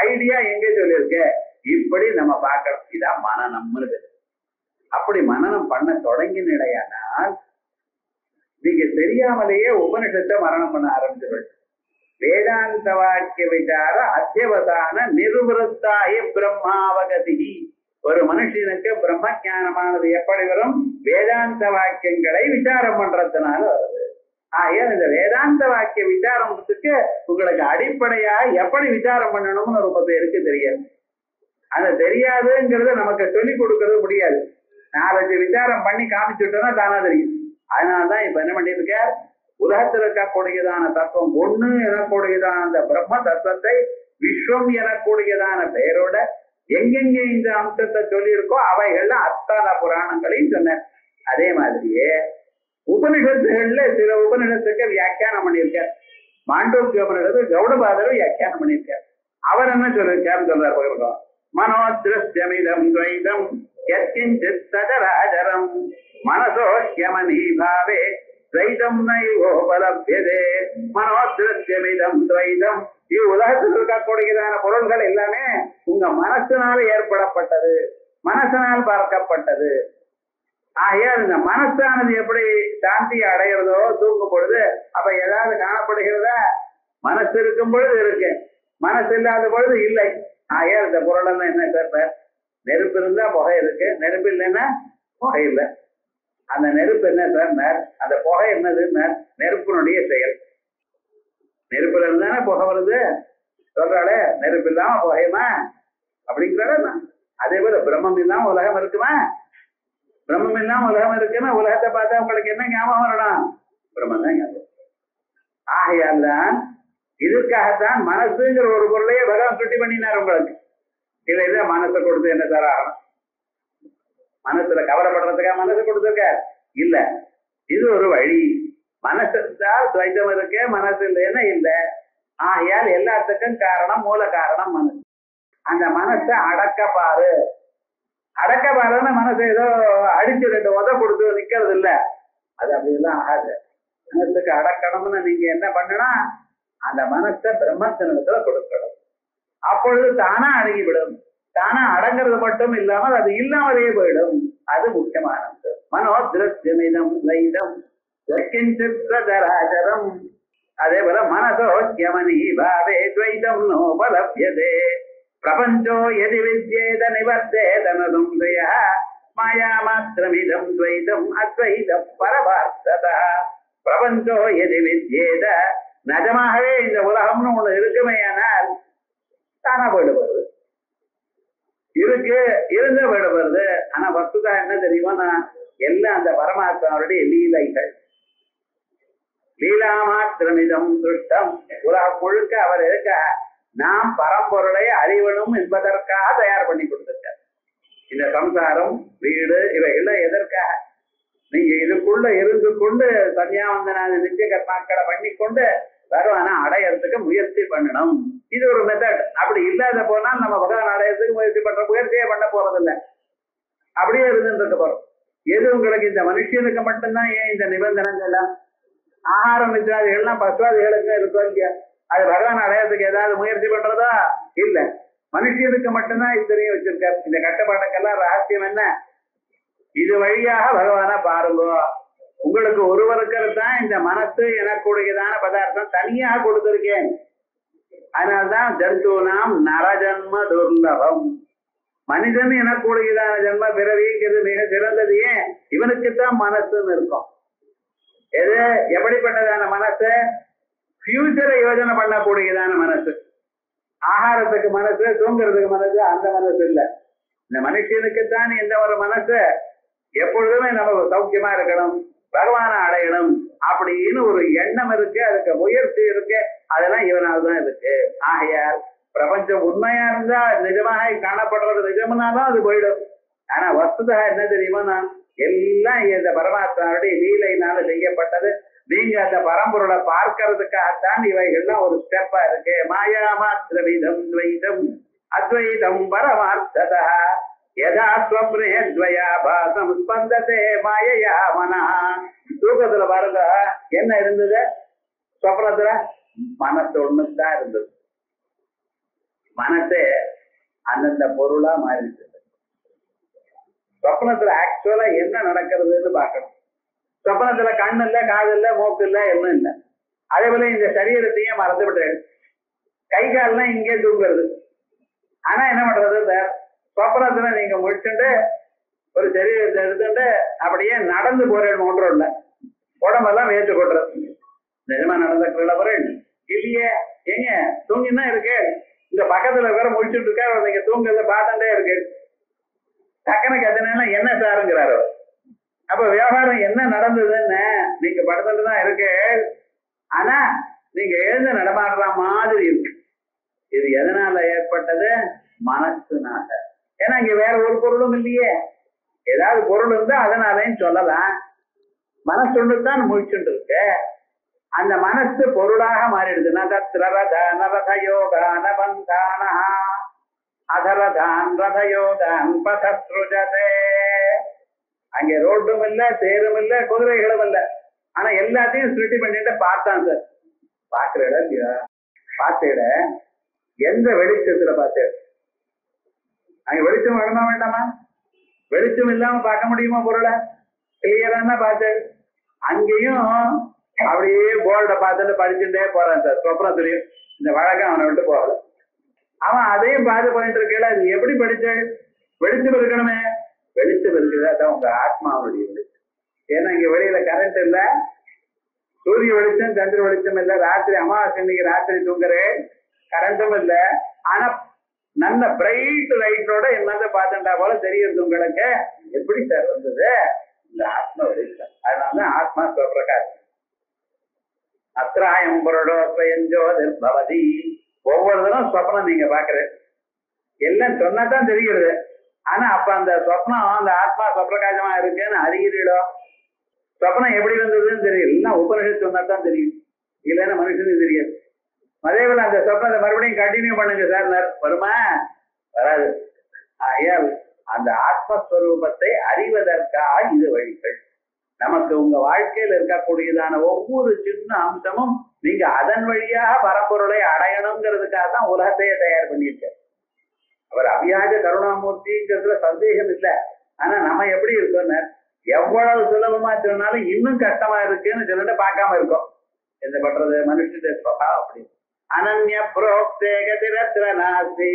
ஐடியா எங்க சொல்லியிருக்கு, இப்படி நம்ம பார்க்கணும். இதான் மனநம்னு. அப்படி மனனம் பண்ண தொடங்கினால் நீங்க தெரியாமலேயே உபனிஷத்தை மரணம் பண்ண ஆரம்பிச்சிருவீங்க. வேதாந்த வாக்கிய விசார அத்தியவதான நிர்வருத்தாகி பிரம்மாவகதி. ஒரு மனுஷனுக்கு பிரம்ம ஞானமானது எப்படி வரும்? வேதாந்த வாக்கியங்களை விசாரம் பண்றதுனால வருது. ஆகையால் இந்த வேதாந்த வாக்கிய விசாரத்துக்கு உங்களுக்கு அடிப்படையா எப்படி விசாரம் பண்ணணும்னு ரொம்ப பேருக்கு தெரியாது. அது தெரியாதுங்கிறத நமக்கு சொல்லிக் கொடுக்கறது முடியாது. 4-5 விசாரம் பண்ணி காமிச்சுட்டோம்னா தானா தெரியும். அதனாலதான் இப்ப என்ன பண்ணிருக்க, உலகத்தில் இருக்கக்கூடியதான தத்துவம் ஒண்ணு எனக்கூடியதான அந்த பிரம்ம தத்துவத்தை விஸ்வம் எனக்கூடியதான பெயரோட எங்கெங்க இந்த அம்சத்தை சொல்லியிருக்கோ அவைகள்ல அத்தனை புராணங்களையும் சொன்ன. அதே மாதிரியே உபனிஷத்துகள்ல சில உபனிஷத்துக்கு வியாக்கியானம் பண்ணியிருக்கார். மாண்டூக்கிய உபனிஷத்து கௌடபாதர் வியாக்கியானம் பண்ணியிருக்கார். அவர் என்ன சொல்லியிருக்காருன்னு சொல்றாரு, மனோத்ருஷ்யமிதம் துவைதம் யத்கிஞ்சித் சதராஜரம் மனசோ யமனி பாவே துவைதம் நைவோபலப்யதே. மனோத்ருஷ்யமிதம் துவைதம், இவ்வுலகத்தில் இருக்கக்கூடியதான பொருள்கள் எல்லாமே உங்க மனசினால் ஏற்படப்பட்டது, மனசனால் பார்க்கப்பட்டது. ஆகையால் இந்த மனசானது எப்படி சாந்தி அடைகிறதோ தூங்கும் பொழுது அப்ப ஏதாவது காணப்படுகிறதா? மனசு இருக்கும் பொழுது இருக்கு, மனசு இல்லாத பொழுது இல்லை. ஆகையால் இந்த பொருள் எல்லாம் என்ன சார்? நெருப்பு இருந்தா புகை இருக்கு, நெருப்பு இல்லைன்னா புகை இல்லை. அந்த நெருப்பு என்ன சார்? அந்த புகை என்னதுன்னா நெருப்பினுடைய செயல். நெருப்புல இருந்தானே புகை வருது சொல்றாளே, நெருப்பு இல்லாம புகையுமா அப்படிங்கிறாரு. அதே போல பிரம்மம் இல்லாம உலகம் இருக்குமா? பிரம்மம் இல்லாம உலகம் இருக்குன்னா உலகத்தை பார்த்தா உங்களுக்கு என்ன ஞாபகம் வரணும்? பிரம்மம் தான் ஞாபகம். ஆகையால் தான் இதற்காகத்தான் மனசுங்கிற ஒரு பொருளையே பகவான் சுட்டி பண்ணினார் உங்களுக்கு. இல்ல மனசை கொடுத்து என்ன சார் ஆகணும்? மனசுல கவலைப்படுறதுக்காக மனசு கொடுத்துருக்க இல்ல. இது ஒரு வழி. மனசு துவைதம் இருக்கு, மனசு இல்லைன்னா இல்ல. ஆகையால் எல்லாத்துக்கும் காரணம், மூல காரணம் மனசு. அந்த மனசை அடக்க பாரு. அடக்க பாருன்னு மனசை ஏதோ அடிச்சு 2 உத கொடுத்து நிக்கிறது இல்ல. அது அப்படிலாம் ஆகாது. மனசுக்கு அடக்கணும்னு நீங்க என்ன பண்ணணும்? அந்த மனசை பிரம்மத்தினத்துல கொடுக்கணும். அப்பொழுது தானா அடங்கிவிடும். தானா அடங்கிறது மட்டும் இல்லாமல் அது இல்லாமலே போயிடும். அது முக்கியமானது. மனோத்ருஷ்யமிதம் துவைதம் யத்கிஞ்சித் அதே போல மனசோ யமனி பாவே துவைதம் நோபலப்யதே. பிரபஞ்சோ யதி வித்யேத நிவர்த்தேத நதும்தய மாயா மாத்திரமிதம் துவைதம் அத்வைத பரமார்த்ததா. பிரபஞ்சோ யதி வித்யேத, நிஜமாகவே இந்த உலகம்னு ஒண்ணு இருக்குமேயானால் தானா போயிடுவது இருக்கு, இருந்த போயிடுவது. ஆனா வஸ்துதா என்ன தெரியுமா? எல்லாம் அந்த பரமாத்மாவுடைய லீலைகள். லீலா மாத்திரமிதம் துஷ்டம். உலகம் முழுக்க அவர் இருக்க நாம் பரம்பொருளை அறிவணும் என்பதற்காக தயார் பண்ணி கொடுத்திருக்கார். இந்த சம்சாரம், வீடு இவைகள்லாம் எதற்காக? நீங்க இதுக்குள்ள இருந்து கொண்டு சன்னியாவந்தனான நித்திய கர்மாக்களை பண்ணி கொண்டு பகவான அடையறதுக்கு முயற்சி பண்ணணும். இது ஒரு மெத்தட். அப்படி இல்லாத போனால் நம்ம பகவான் அடையறதுக்கு முயற்சி பண்ற முயற்சியே பண்ண போறது இல்லை. அப்படியே இருந்துட்டு போறோம். எது உங்களுக்கு இந்த மனுஷனுக்கு மட்டும்தான் ஏன் இந்த நிபந்தனைகள் எல்லாம்? ஆகாரம் நித்தியாதிகள்லாம் பசுவாதிகளுக்கு இருக்கோ இல்லையா? அது பகவான் அடையறதுக்கு ஏதாவது முயற்சி பண்றதா? இல்ல. மனுஷனுக்கு மட்டும்தான் இத்தனையும் வச்சிருக்காரு. இந்த கட்டுப்பாட்டுக்கெல்லாம் ரகசியம் என்ன? இது வழியாக பகவான பாருங்க. உங்களுக்கு ஒருவருக்கு தான் இந்த மனசு எனக்கூடியதான பதார்த்தம் தனியாக கொடுத்திருக்கேன். அதனால்தான் ஜந்துனாம் நரஜன்ம துர்லபம். மனிதன் எனக்கூடியதான ஜென்ம பிறவிங்கிறது மிக சிறந்தது. ஏன்? இவனுக்குத்தான் மனசுன்னு இருக்கும். எது எப்படிப்பட்டதான மனசு? ஃபியூச்சரை யோஜனை பண்ணக்கூடியதான மனசு. ஆகாரத்துக்கு மனசு, தூங்குறதுக்கு மனசு, அந்த மனசு இல்ல. இந்த மனுஷனுக்குத்தான் எந்த ஒரு மனசு எப்பொழுதுமே நம்ம சௌக்கியமா இருக்கணும், பகவான அடையணும் அப்படின்னு ஒரு எண்ணம் இருக்கு, அதுக்கு முயற்சி இருக்கு. அதெல்லாம் இவனால் தான் இருக்கு. ஆகையால் பிரபஞ்சம் உண்மையா இருந்தா நிஜமாக காணப்படுறது நிஜம்னாலும் அது போயிடும். ஆனா வஸ்துதா என்ன தெரியுமா? நான் எல்லாம் இந்த பரமாத்மாவுடைய லீலையினால செய்யப்பட்டது. நீங்க அந்த பரம்பொருளை பார்க்கறதுக்காகத்தான் இவைகள்லாம் ஒரு ஸ்டெப்பா இருக்கு. மாயா மாத்திரமிதம் துவைதம் அத்வைதம் பரமார்த்ததா யதா ஸ்வப்னே துவயாபாசம் ஸ்பந்ததே மாயையா மனா. தூக்கத்துல பாருங்க என்ன இருந்தது, சொப்னத்துல மனசு ஒண்ணுதான் இருந்தது. மனசே அந்தந்த பொருளா மாறிடுச்சு. சொப்னத்துல ஆக்சுவலா என்ன நடக்கிறதுன்னு பார்க்கணும். சொப்னத்துல கண்ணு இல்ல, காது இல்ல, மூக்கு இல்ல, எதுவும் இல்லை. அதே போல இந்த சரீரத்தையும் மறந்து விடுறது. கை கால்லாம் இங்கே தூங்குறது. ஆனா என்ன பண்றது, சொப்னத்துல நீங்க முடிச்சுட்டு ஒரு சரீரத்தை எடுத்துட்டு அப்படியே நடந்து போறேன். ஒன்றும் இல்லை, உடம்பெல்லாம் வேத்து கொட்டுறது. நிஜமா நடந்த போறேன் இல்லையே. ஏங்க தூங்கினா இருக்கு, இந்த பக்கத்துல வேற முடிச்சுட்டு இருக்கா, நீங்க தூங்குறத பார்த்துட்டே இருக்கு. டக்குனு கத்தினா என்ன சாருங்கிறாரு. அப்ப வியாபாரம் என்ன நடந்ததுன்னு நீங்க படத்துலதான் இருக்கு. ஆனா நீங்க எழுந்து நடமாடுற மாதிரி இருக்கு. இது எதனால ஏற்பட்டது? மனசுனால. ஏன்னா இங்க வேற ஒரு பொருளும் இல்லையே. ஏதாவது பொருள் இருந்தா அதனாலேயும் சொல்லலாம். மனசு ஒன்றுதான் முழிச்சுட்டு இருக்கு. அந்த மனசு பொருளாக மாறிடுது. அங்க ரோட்டும் இல்ல, தேரும் இல்ல, குதிரைகளும் இல்ல. ஆனா எல்லாத்தையும் சுருட்டி பண்ணிட்டு பார்த்தான் சார். பாக்குற இடம் இல்லையா? பார்த்த இடம் எந்த வெளிச்சத்துல பார்த்தேன்? அங்க வெளிச்சம் வேணுமா வேண்டாமா? வெளிச்சம் இல்லாம பார்க்க முடியுமா பொருளை? கிளியரான பார்த்து அங்கேயும் அப்படியே போர்டை பார்த்துட்டு படிச்சுட்டே போறான் சார். சொப்னத்துலயும் இந்த வழக்கம் அவனை விட்டு போகல. அவன் அதையும் பார்த்து போயிட்டு இருக்கல. அது எப்படி படிச்ச? வெளிச்சம் இருக்கணுமே. வெளிச்சம் இருக்குது, அதான் உங்க ஆத்மாவுடைய வெளிச்சம். ஏன்னா இங்க வெளியில கரண்ட் இல்ல, சூரிய வெளிச்சம், சந்திர வெளிச்சம் இல்ல, ராத்திரி அமாவாசை இன்னைக்கு ராத்திரி தூங்குறேன், கரண்ட்டும் இல்ல. ஆனா நல்ல பிரைட் லைட்டோட என்னத பார்த்துட்டா போல தெரியுது உங்களுக்கு. எப்படி சார் வந்தது? இந்த ஆத்மா வெளிச்சம். அதனாலதான் ஆத்மா பிரகாசம். அத்திராயம் பொருடோபயஞ்சோதி. ஒவ்வொரு தினம் சொப்னம் நீங்க பாக்குற எல்லாம் சொன்னாதான் தெரிகிறது. ஆனா அப்ப அந்த சொப்னம் அந்த ஆத்மா சொப்பிரகாசமா இருக்குன்னு அறிகிறீடோ? சொப்னம் எப்படி வந்ததுன்னு தெரியும். இல்லைன்னா உபனிஷத்து சொன்னாதான் தெரியும், இல்லைன்னா மனுஷனுக்கு தெரியாது. அதே போல அந்த சொப்னத்தை மறுபடியும் கண்டினியூ பண்ணுங்க சார். வருமா? வராது. ஆகையால் அந்த ஆத்மஸ்வரூபத்தை அறிவதற்காக இது வழிகள். நமக்கு உங்க வாழ்க்கையில் இருக்கக்கூடியதான ஒவ்வொரு சின்ன அம்சமும் நீங்க அதன் வழியாக பரம்பொருளை அடையணுங்கிறதுக்காக தான் உலகத்தையே தயார் பண்ணியிருக்க. அவர் அபியாஜ கருணாமூர்த்திங்கிறதுல சந்தேகம் இல்லை. ஆனா நம்ம எப்படி இருக்கோம்னு எவ்வளவு சுலபமா சொன்னாலும் இன்னும் கஷ்டமா இருக்குன்னு சொல்லிட்டு பார்க்காம இருக்கோம். என்ன பண்றது? மனுஷனுடைய ஸ்வபாவம் அப்படி. அனன்ய புரோக்தேகதிரத்ர நாஸ்தி.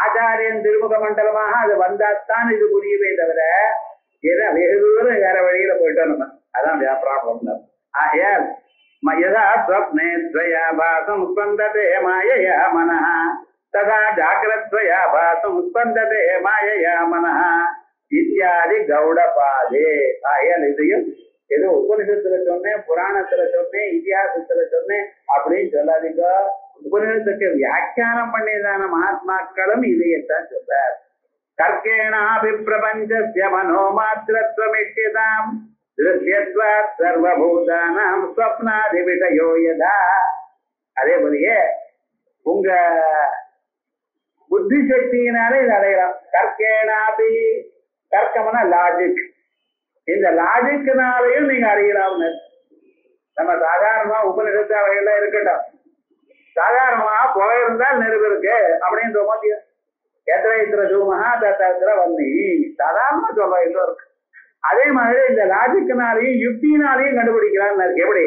ஆச்சாரியன் திருமுக மண்டலமாக அது வந்தாத்தான் இது புரியுமே தவிர ஏதா வெகு தூரம் வேற வழியில போயிட்டோம் நம்ம. அதான் ப்ராப்ளம். ஆகையால் யதா ஸ்வப்னே த்வயாபாசம் ஸ்பந்ததே மாயையா மனஹ ததா ஜாகிரத்வயாபாசம் ஸ்பந்ததே மாயையா மனஹ இத்தியாதி கௌடபாதே. ஆகையால் இதையும் ஏதோ உபனிஷத்துல சொன்னேன், புராணத்துல சொன்னேன், இதிகாசத்துல சொன்னேன் அப்படின்னு சொல்லாதீங்க. உபனிஷத்துக்கு வியாக்கியானம் பண்ணியதான மகாத்மாக்களும் இதையத்தான் சொல்றார். கர்க்கேணாபிப்ரபஞ்சஸ்ய மனோமாத்திரத்வமிஷ்யதாம் திருஷ்யத்வாத் சர்வபூதானாம் ஸ்வப்னாதி விஷயோ யதா. அதே போலயே உங்க புத்தி சக்தியினாலே இது அடையலாம். கர்க்கேணாபி, தர்க்கம்னா லாஜிக். இந்த லாஜிக்னாலையும் நீங்க அறியலாம்னு. நம்ம சாதாரணமா உபநிஷத்து அவைகள்லாம் இருக்கட்டும், சாதாரணமா போயிருந்தால் நெருப்பு இருக்கு அப்படின்னு சொல்ல எத்தனை தூமகா தத்திர வன்னி சாதாரணமா சொல்ற எல்லோருக்கும். அதே மாதிரி இந்த லாஜிக்னாலையும் யுக்தினாலையும் கண்டுபிடிக்கிறான்னு இருக்கு. எப்படி?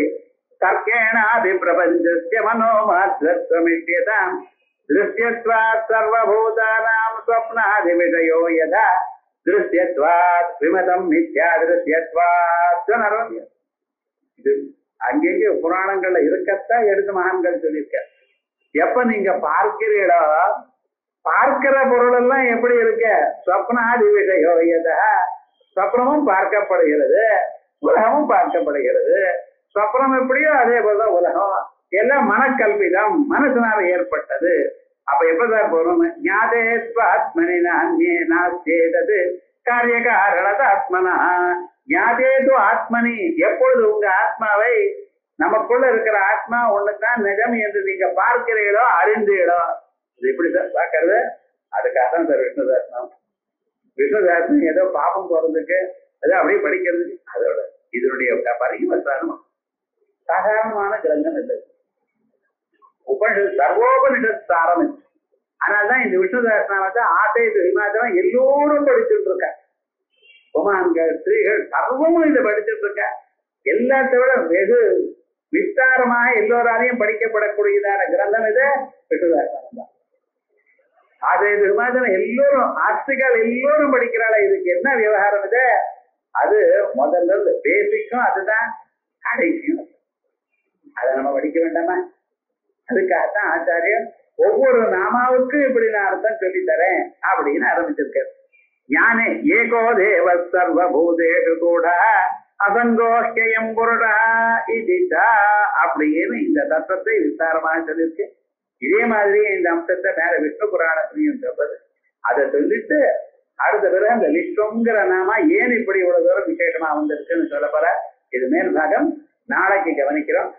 தர்க்கேணாபி பிரபஞ்சஸ்ய மனோமாத்ரத்வமிஷ்யதாம் திருஷ்யத்வாத் சர்வபூதானாம் ஸ்வப்னாதி விஷயோ யதா திருஷ்யத்வாத் விமதம் மித்யா திருஷ்யத்வாத் நரம்யம். இது அங்கேயே புராணங்கள்ல இருக்கத்தான் எடுத்து மகான்கள் சொல்லியிருக்க. எப்ப நீங்க பார்க்கிறீடோ பார்க்கிற பொருள் எல்லாம் எப்படி இருக்க? ஸ்வப்னாதி விஷயோ யதா. ஸ்வப்னமும் பார்க்கப்படுகிறது, உலகமும் பார்க்கப்படுகிறது. ஸ்வப்னம் எப்படியோ அதே போலதான் உலகம். எல்லாம் மனக்கல்பிதம், மனசுனால ஏற்பட்டது. அப்ப எப்பதான் போறோம்? ஞாதே ஸ்வாத்மனி நான்யே நாஸ்தேதது காரியகாரணத ஆத்மனா ஞாதேது ஆத்மனி எப்பொழுது உங்க ஆத்மாவை நமக்குள்ள இருக்கிற ஆத்மா ஒண்ணுதான் நிஜம் என்று நீங்க பார்க்கிறீர்களோ அறிந்தீர்களோ. இது எப்படி சார் பார்க்கறது? அதுக்காக தான் சார் விஷ்ணுதாசனம். விஷ்ணுதாசனம் ஏதோ பாப்பம் போறதுக்கு ஏதோ அப்படியே படிக்கிறது அதோட இதனுடைய பரிவசானம் சாதாரணமான கிரந்தம் இல்லை. உபனிஷத் சர்வோபனிஷத் சாரம். அதனால்தான் இந்த விஷ்ணுதாசனாவத்தை ஆசை விமாதம் எல்லோரும் படிச்சுட்டு இருக்க. குமான்கள் ஸ்திரீகள் சர்வமும் இதை படிச்சுட்டு இருக்க. எல்லாத்தை விட வெகு விஸ்தாரமாக எல்லோராலையும் படிக்கப்படக்கூடியதான கிரந்தம் இது விஷ்ணுதாசனம் தான். ஆசை விமாதம் எல்லோரும் ஆஸ்திகள் எல்லோரும் படிக்கிறாள். இதுக்கு என்ன விவகாரம் இது? அது முதல்ல பேசிக்கும் அதுதான் கடைசியும். அதை நம்ம படிக்க வேண்டாமா? அதுக்காகத்தான் ஆச்சாரியர் ஒவ்வொரு நாமாவுக்கும் இப்படி நான் அர்த்தம் சொல்லி தரேன் அப்படின்னு ஆரம்பிச்சிருக்காரு. ஞானே ஏகோ தேவ சர்வபூதேஷு கூட அசங்கோஷ்யம் புருடா இதிதா அப்படின்னு இந்த தத்துவத்தை விஸ்தாரமாக சொல்லியிருக்கு. இதே மாதிரி இந்த அம்சத்தை மேல விஷ்ணு புராணத்திலையும் சொல்றது. அதை சொல்லிட்டு அடுத்த பிறகு அந்த விஸ்வங்கிற நாமா ஏன் இப்படி இவ்வளவு தூரம் விசேஷமா வந்திருக்குன்னு சொல்ல போற. இது மேல் பாகம் நாளைக்கு கவனிக்கிறோம்.